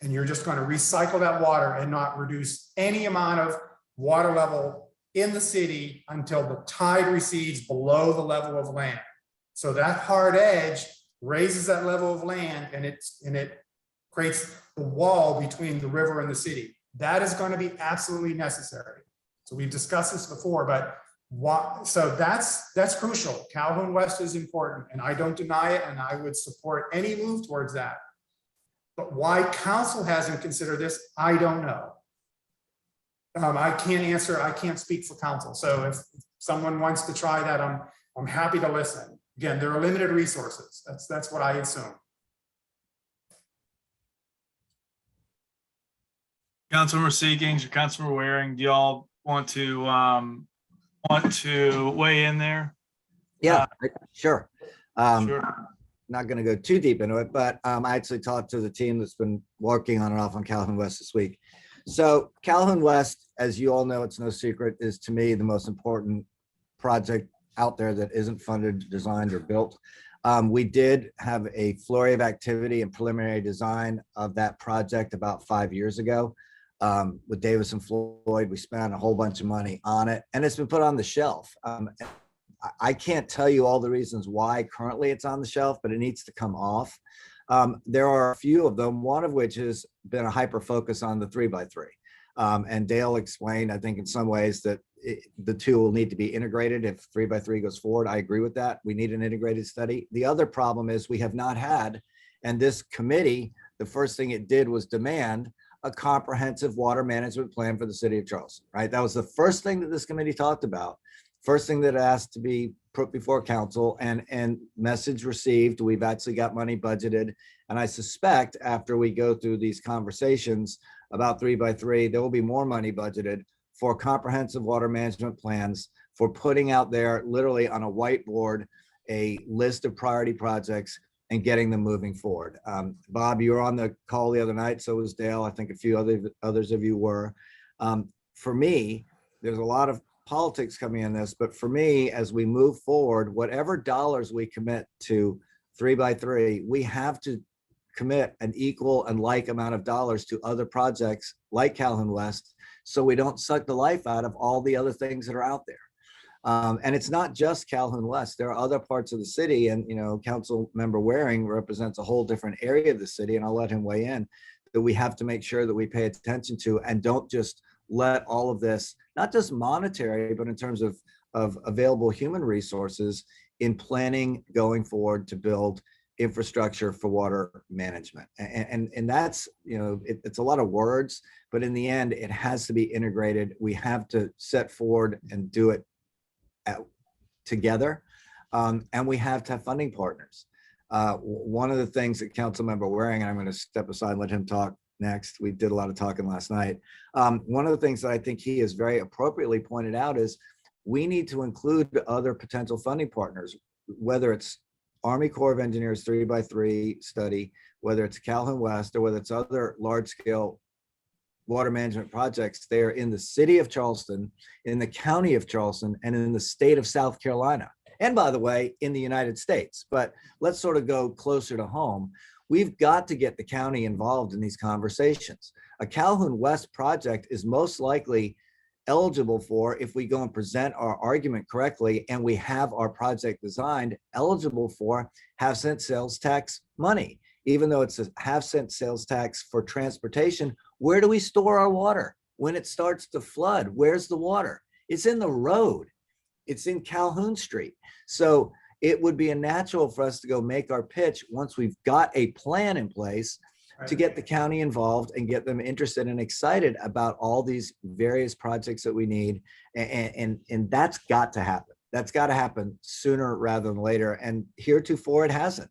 And you're just going to recycle that water and not reduce any amount of water level in the city until the tide recedes below the level of land. So that hard edge raises that level of land, and it creates the wall between the river and the city. That is going to be absolutely necessary. So we've discussed this before, but so that's crucial. Calhoun West is important, and I don't deny it, and I would support any move towards that. But why council hasn't considered this, I don't know. I can't answer, I can't speak for council. So if someone wants to try that, I'm happy to listen. Again, there are limited resources. That's what I assume. Councilmember Seekings or Councilmember Waring, do y'all want to weigh in there? Yeah, sure. Sure. Not going to go too deep into it, but I actually talked to the team that's been working on and off on Calhoun West this week. So Calhoun West, as you all know, it's no secret, is to me the most important project out there that isn't funded, designed, or built. We did have a flurry of activity and preliminary design of that project about 5 years ago with Davis and Floyd. We spent a whole bunch of money on it, and it's been put on the shelf. I can't tell you all the reasons why currently it's on the shelf, but it needs to come off. There are a few of them, one of which has been a hyper focus on the 3x3. And Dale explained, I think in some ways, that the two will need to be integrated if 3x3 goes forward. I agree with that. We need an integrated study. The other problem is we have not had, and this committee, the first thing it did was demand a comprehensive water management plan for the city of Charleston, right? That was the first thing that this committee talked about. First thing that asked to be put before council, and message received. We've actually got money budgeted. And I suspect after we go through these conversations about 3x3, there will be more money budgeted for comprehensive water management plans, for putting out there literally on a whiteboard a list of priority projects and getting them moving forward. Bob, you were on the call the other night, so was Dale. I think a few others of you were. For me, there's a lot of politics coming in this, but for me, as we move forward, whatever dollars we commit to 3x3, we have to commit an equal and like amount of dollars to other projects like Calhoun West, so we don't suck the life out of all the other things that are out there. And it's not just Calhoun West. There are other parts of the city, and Council Member Waring represents a whole different area of the city, and I'll let him weigh in, that we have to make sure that we pay attention to and don't just let all of this, not just monetary, but in terms of available human resources in planning going forward to build infrastructure for water management. And that's, it's a lot of words, but in the end, it has to be integrated. We have to set forward and do it together. And we have to have funding partners. One of the things that Councilmember Waring, and I'm going to step aside and let him talk next. We did a lot of talking last night. One of the things that I think he has very appropriately pointed out is we need to include other potential funding partners, whether it's Army Corps of Engineers 3x3 study, whether it's Calhoun West, or whether it's other large-scale water management projects there in the city of Charleston, in the county of Charleston, and in the state of South Carolina. And by the way, in the United States. But let's sort of go closer to home. We've got to get the county involved in these conversations. A Calhoun West project is most likely eligible for, if we go and present our argument correctly and we have our project designed, eligible for half-cent sales tax money. Even though it's a half-cent sales tax for transportation, where do we store our water? When it starts to flood, where's the water? It's in the road. It's in Calhoun Street. So it would be a natural for us to go make our pitch once we've got a plan in place to get the county involved and get them interested and excited about all these various projects that we need. And that's got to happen. That's got to happen sooner rather than later. And heretofore, it hasn't.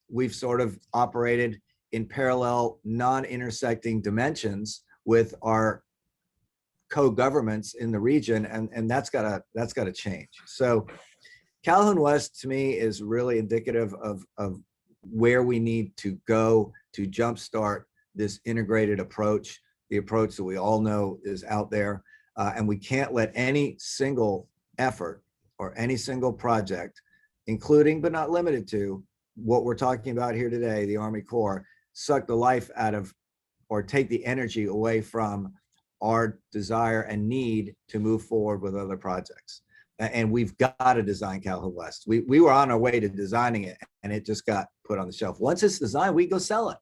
We've sort of operated in parallel, non-intersecting dimensions with our co-governments in the region, and that's gotta change. So Calhoun West, to me, is really indicative of where we need to go to jumpstart this integrated approach, the approach that we all know is out there. And we can't let any single effort or any single project, including but not limited to what we're talking about here today, the Army Corps, suck the life out of or take the energy away from our desire and need to move forward with other projects. And we've got to design Calhoun West. We were on our way to designing it, and it just got put on the shelf. Once it's designed, we go sell it.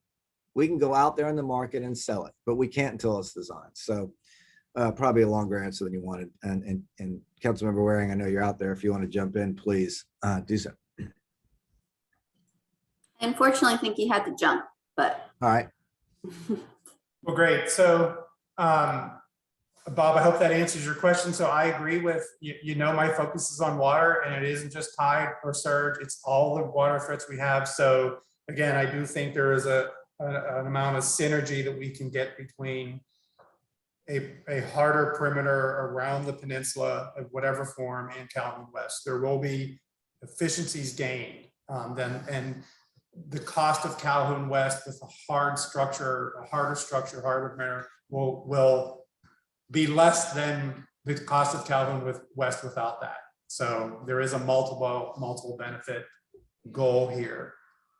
We can go out there in the market and sell it, but we can't until it's designed. So probably a longer answer than you wanted. And Councilmember Waring, I know you're out there. If you want to jump in, please do so. I unfortunately think he had to jump, but. All right. Well, great. So, Bob, I hope that answers your question. So I agree with, you know, my focus is on water, and it isn't just tide or surge, it's all the water threats we have. So again, I do think there is an amount of synergy that we can get between a harder perimeter around the peninsula of whatever form and Calhoun West. There will be efficiencies gained. And the cost of Calhoun West with a harder structure, harder perimeter will be less than the cost of Calhoun West without that. So there is a multiple benefit goal here.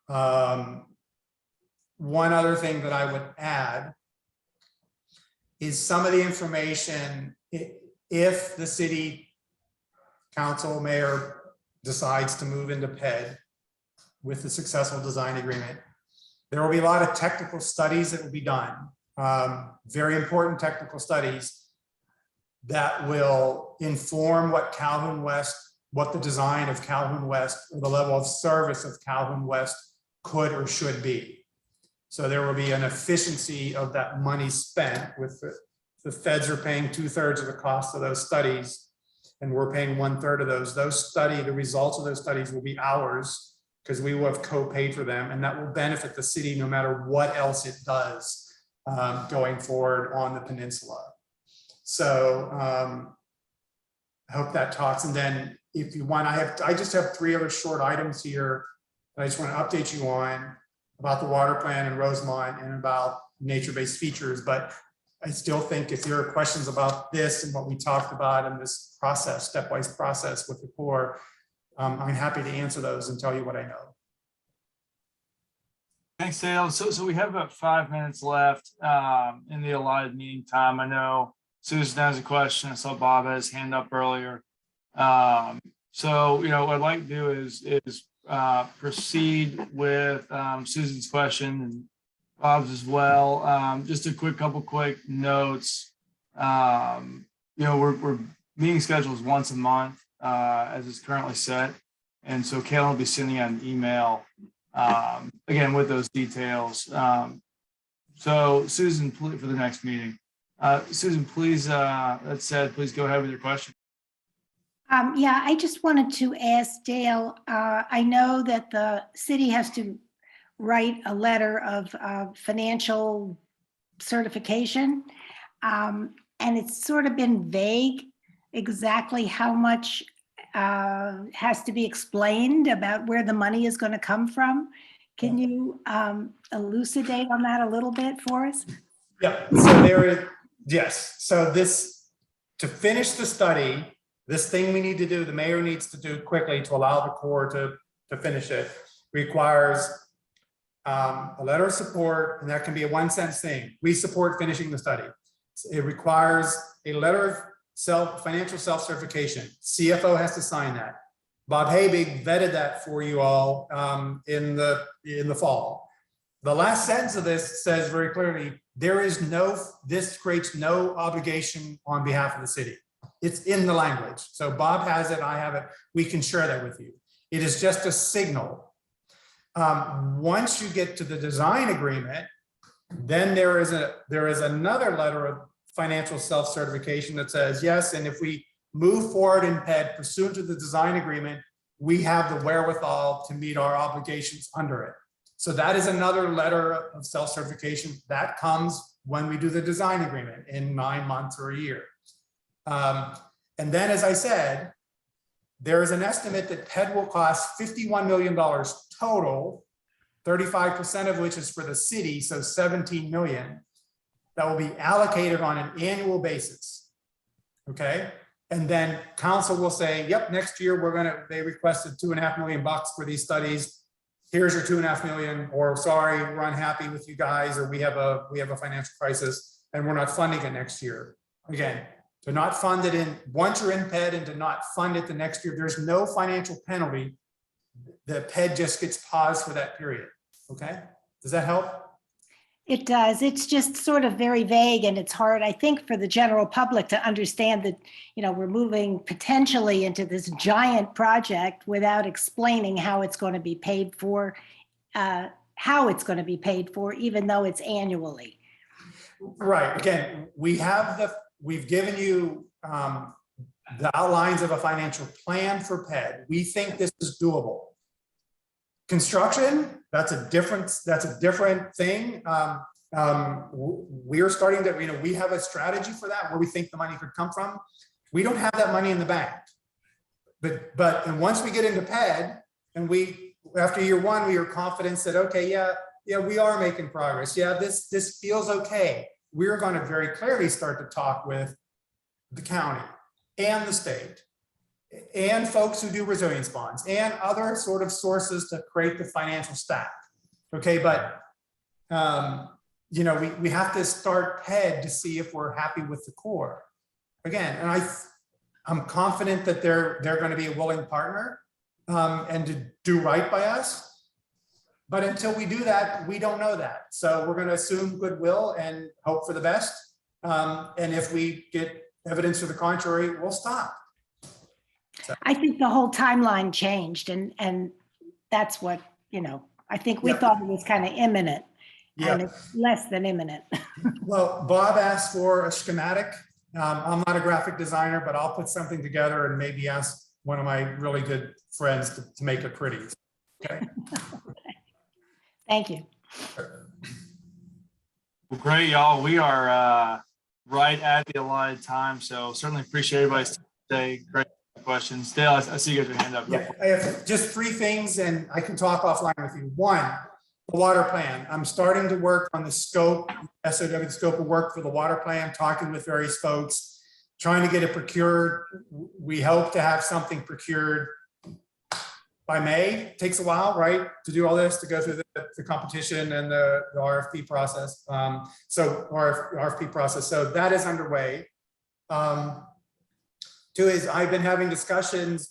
One other thing that I would add is some of the information, if the city council mayor decides to move into PED with the successful design agreement, there will be a lot of technical studies that will be done. Very important technical studies that will inform what Calhoun West, what the design of Calhoun West, or the level of service of Calhoun West could or should be. So there will be an efficiency of that money spent. With the feds are paying 2/3 of the cost of those studies, and we're paying 1/3 of those. The results of those studies will be ours because we will have co-paid for them, and that will benefit the city no matter what else it does going forward on the peninsula. So I hope that talks. And then if you want, I just have 3 other short items here that I just want to update you on about the water plan in Rosemont and about nature-based features. But I still think if there are questions about this and what we talked about in this process, stepwise process with the Corps, I'm happy to answer those and tell you what I know. Thanks, Dale. So we have about 5 minutes left in the allotted meeting time. I know Susan has a question. I saw Bob had his hand up earlier. So, you know, what I'd like to do is proceed with Susan's question and Bob's as well. Just a couple quick notes. You know, we're meeting schedules once a month as is currently set. And so Kayla will be sending out an email again with those details. So Susan, for the next meeting. Susan, please, that said, please go ahead with your question. Yeah, I just wanted to ask Dale, I know that the city has to write a letter of financial certification, and it's sort of been vague exactly how much has to be explained about where the money is going to come from. Can you elucidate on that a little bit for us? Yeah, so there is, yes. So to finish the study, this thing we need to do, the mayor needs to do quickly to allow the Corps to finish it, requires a letter of support, and that can be a 1-sentence thing. We support finishing the study. It requires a letter of financial self-certification. CFO has to sign that. Bob Habig vetted that for you all in the fall. The last sentence of this says very clearly, this creates no obligation on behalf of the city. It's in the language. So Bob has it, I have it. We can share that with you. It is just a signal. Once you get to the design agreement, then there is another letter of financial self-certification that says, yes, and if we move forward in PED pursuant to the design agreement, we have the wherewithal to meet our obligations under it. So that is another letter of self-certification that comes when we do the design agreement in 9 months or a year. And then, as I said, there is an estimate that PED will cost $51 million total, 35% of which is for the city, so 17 million, that will be allocated on an annual basis. Okay. And then council will say, yep, next year they requested $2.5 million for these studies. Here's your 2.5 million, or sorry, we're unhappy with you guys, or we have a financial crisis and we're not funding it next year. Again, to not fund it once you're in PED and to not fund it the next year, there's no financial penalty. The PED just gets paused for that period. Okay, does that help? It does. It's just sort of very vague, and it's hard, I think, for the general public to understand that, we're moving potentially into this giant project without explaining how it's going to be paid for, even though it's annually. Right. Again, we've given you the outlines of a financial plan for PED. We think this is doable. Construction, that's a different thing. We're starting to, we have a strategy for that, where we think the money could come from. We don't have that money in the bank. And once we get into PED, and after year one, we are confident that, okay, yeah, we are making progress. Yeah, this feels okay. We're going to very clearly start to talk with the county and the state and folks who do resilience bonds and other sort of sources to create the financial stack. Okay, but we have to start PED to see if we're happy with the core. Again, and I'm confident that they're going to be a willing partner and to do right by us. But until we do that, we don't know that. So we're going to assume goodwill and hope for the best. And if we get evidence to the contrary, we'll stop. So. I think the whole timeline changed, and that's what, I think we thought it was kind of imminent, and it's less than imminent. Well, Bob asked for a schematic. I'm not a graphic designer, but I'll put something together and maybe ask one of my really good friends to make it pretty. Okay. Thank you. Well, great, y'all. We are right at the allotted time, so certainly appreciate everybody's today. Great questions. Dale, I see you got your hand up. Yeah, I have just 3 things, and I can talk offline with you. 1, the water plan. I'm starting to work on the scope, SOW scope of work for the water plan, talking with various folks, trying to get it procured. We hope to have something procured by May. It takes a while, right, to do all this, to go through the competition and the RFP process. RFP process. So that is underway. 2 is we've been having discussions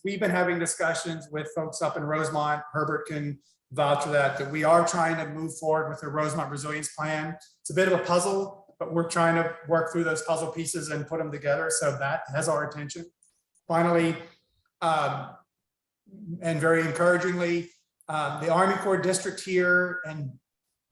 with folks up in Rosemont. Herbert can vouch for that we are trying to move forward with the Rosemont resilience plan. It's a bit of a puzzle, but we're trying to work through those puzzle pieces and put them together. So that has our attention. Finally, and very encouragingly, the Army Corps district here and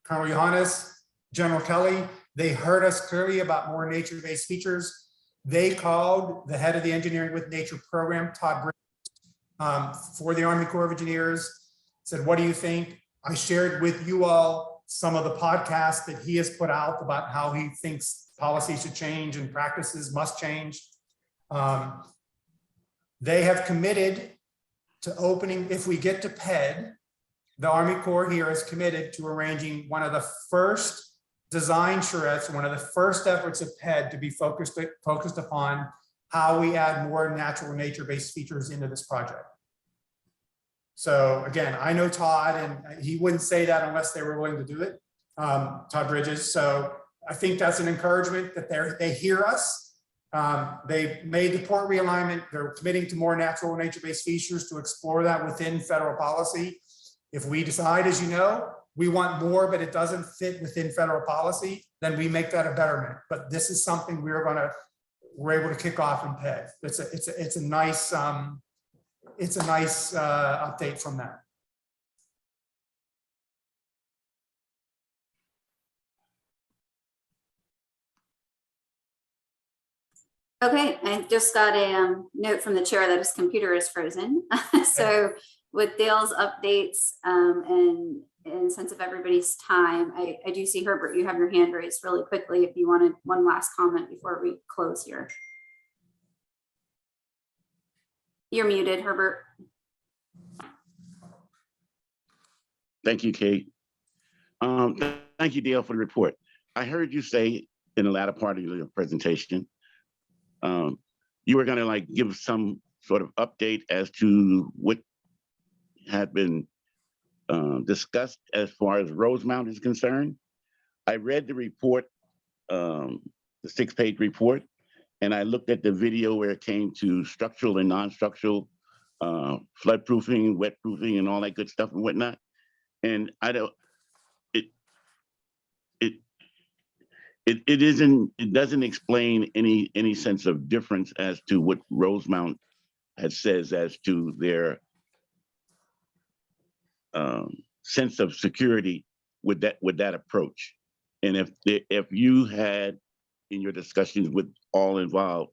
Colonel Johannes, General Kelly, they heard us clearly about more nature-based features. They called the head of the Engineering with Nature program, Todd Bridges, for the Army Corps of Engineers, said, what do you think? I shared with you all some of the podcasts that he has put out about how he thinks policy should change and practices must change. They have committed to opening, if we get to PED, the Army Corps here is committed to arranging one of the first design charrettes, one of the first efforts of PED to be focused upon how we add more natural nature-based features into this project. So again, I know Todd, and he wouldn't say that unless they were willing to do it, Todd Bridges. So I think that's an encouragement that they hear us. They made the port realignment. They're committing to more natural and nature-based features to explore that within federal policy. If we decide, as you know, we want more, but it doesn't fit within federal policy, then we make that a betterment. But this is something we're able to kick off in PED. It's a nice update from that. Okay, I just got a note from the chair that his computer is frozen. So with Dale's updates and sense of everybody's time, I do see Herbert, you have your hand raised really quickly if you wanted one last comment before we close here. You're muted, Herbert. Thank you, Kate. Thank you, Dale, for the report. I heard you say in the latter part of your presentation, you were going to like give some sort of update as to what had been discussed as far as Rosemount is concerned. I read the report, the 6-page report, and I looked at the video where it came to structural and non-structural floodproofing, wetproofing, and all that good stuff and whatnot. And I don't, it doesn't explain any sense of difference as to what Rosemount says as to their sense of security with that approach. And if you had in your discussions with all involved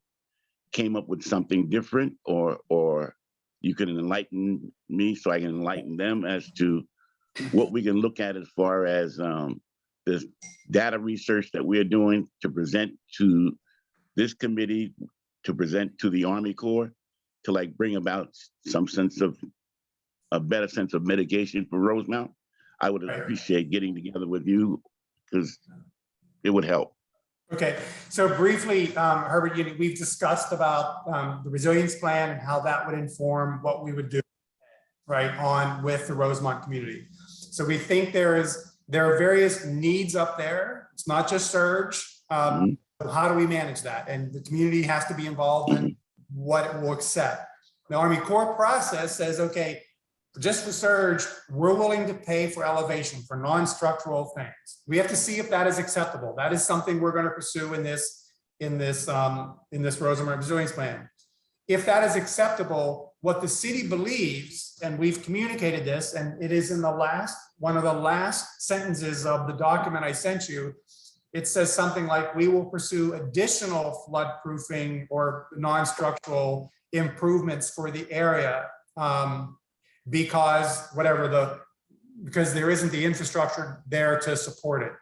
came up with something different, or you can enlighten me so I can enlighten them as to what we can look at as far as this data research that we're doing to present to this committee, to present to the Army Corps, to like bring about some sense of a better sense of mitigation for Rosemount. I would appreciate getting together with you because it would help. Okay, so briefly, Herbert, we've discussed about the resilience plan and how that would inform what we would do, right, on with the Rosemont community. So we think there are various needs up there. It's not just surge. How do we manage that? And the community has to be involved in what it will accept. The Army Corps process says, okay, just for surge, we're willing to pay for elevation for non-structural things. We have to see if that is acceptable. That is something we're going to pursue in this Rosemont resilience plan. If that is acceptable, what the city believes, and we've communicated this, and it is in one of the last sentences of the document I sent you, it says something like, we will pursue additional floodproofing or non-structural improvements for the area because there isn't the infrastructure there to support it.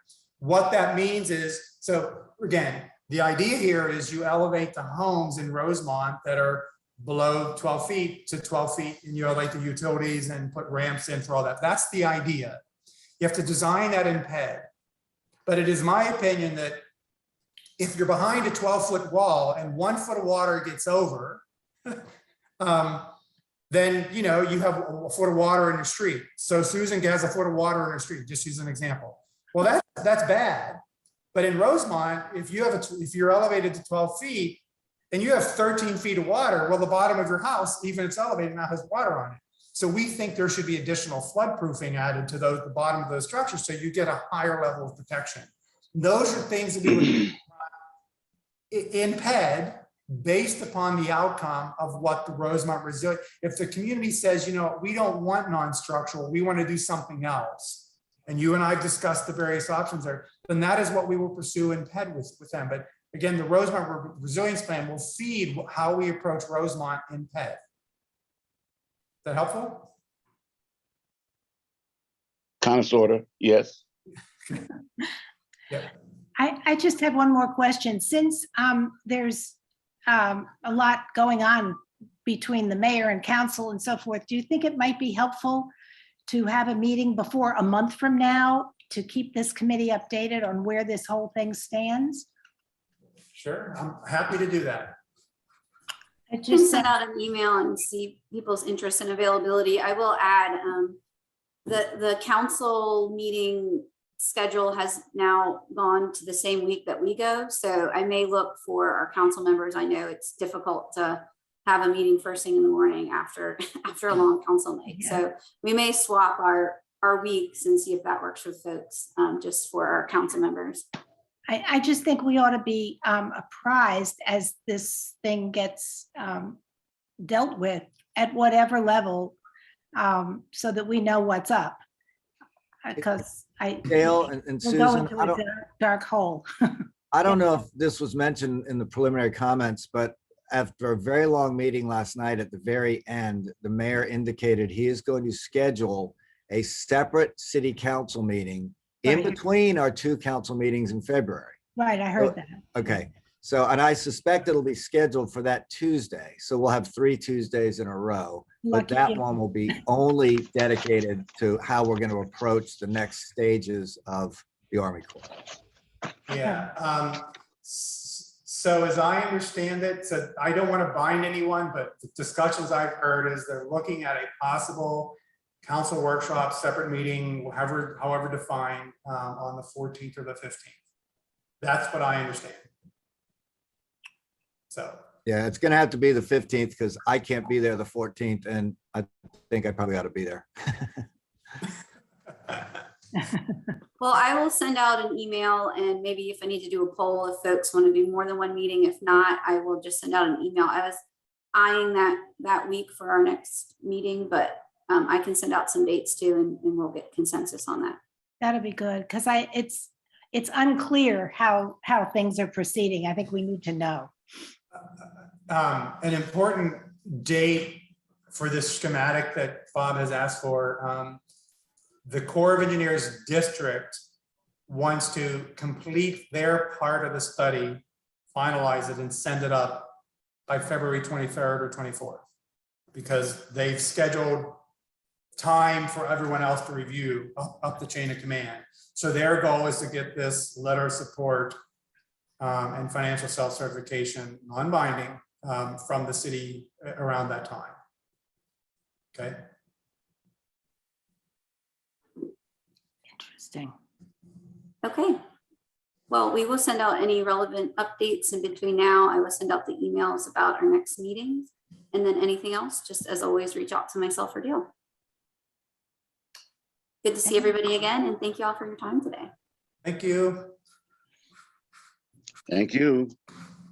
What that means is, so again, the idea here is you elevate the homes in Rosemont that are below 12 feet to 12 feet, and you elevate the utilities and put ramps in for all that. That's the idea. You have to design that in PED. But it is my opinion that if you're behind a 12-foot wall and 1 foot of water gets over, then you have a foot of water in your street. So Susan has a foot of water in her street, just use an example. Well, that's bad. But in Rosemont, if you're elevated to 12 feet and you have 13 feet of water, well, the bottom of your house, even if it's elevated, now has water on it. So we think there should be additional floodproofing added to the bottom of those structures so you get a higher level of protection. Those are things that we would do in PED based upon the outcome of what the Rosemont resilience. If the community says, we don't want non-structural, we want to do something else, and you and I discussed the various options there, then that is what we will pursue in PED with them. But again, the Rosemont resilience plan will feed how we approach Rosemont in PED. Is that helpful? Kind of, sort of, yes. Yeah. I just have one more question. Since there's a lot going on between the mayor and council and so forth, do you think it might be helpful to have a meeting before a month from now to keep this committee updated on where this whole thing stands? Sure, I'm happy to do that. I just sent out an email and see people's interest and availability. I will add the council meeting schedule has now gone to the same week that we go. So I may look for our council members. I know it's difficult to have a meeting first thing in the morning after a long council night. Yeah. So we may swap our weeks and see if that works with folks, just for our council members. I just think we ought to be apprised as this thing gets dealt with at whatever level, so that we know what's up. Because Dale and we'll go Susan, into a dark hole. I don't know if this was mentioned in the preliminary comments, but after a very long meeting last night, at the very end, the mayor indicated he is going to schedule a separate city council meeting in Right. between our 2 council meetings in February. Right, I heard that. Okay, so, and I suspect it'll be scheduled for that Tuesday. So we'll have 3 Tuesdays in a row. But Lucky that you. one will be only dedicated to how we're going to approach the next stages of the Army Corps. Yeah. So as I understand it, so I don't want to bind anyone, but the discussions I've heard is they're looking at a possible council workshop, separate meeting, however defined, on the 14th or the 15th. That's what I understand. So. Yeah, it's going to have to be the 15th because I can't be there the 14th, and I think I probably ought to be there. Well, I will send out an email, and maybe if I need to do a poll, if folks want to do more than one meeting, if not, I will just send out an email. I was eyeing that week for our next meeting, but I can send out some dates too, and we'll get consensus on that. That'd be good, because it's unclear how things are proceeding. I think we need to know. An important date for this schematic that Bob has asked for, the Corps of Engineers district wants to complete their part of the study, finalize it and send it up by February 23rd or 24th, because they've scheduled time for everyone else to review up the chain of command. So their goal is to get this letter of support and financial self-certification, non-binding, from the city around that time. Okay. Interesting. Okay. Well, we will send out any relevant updates in between now. I will send out the emails about our next meetings, and then anything else, just as always, reach out to myself or Dale. Good to see everybody again, and thank you all for your time today. Thank you. Thank you.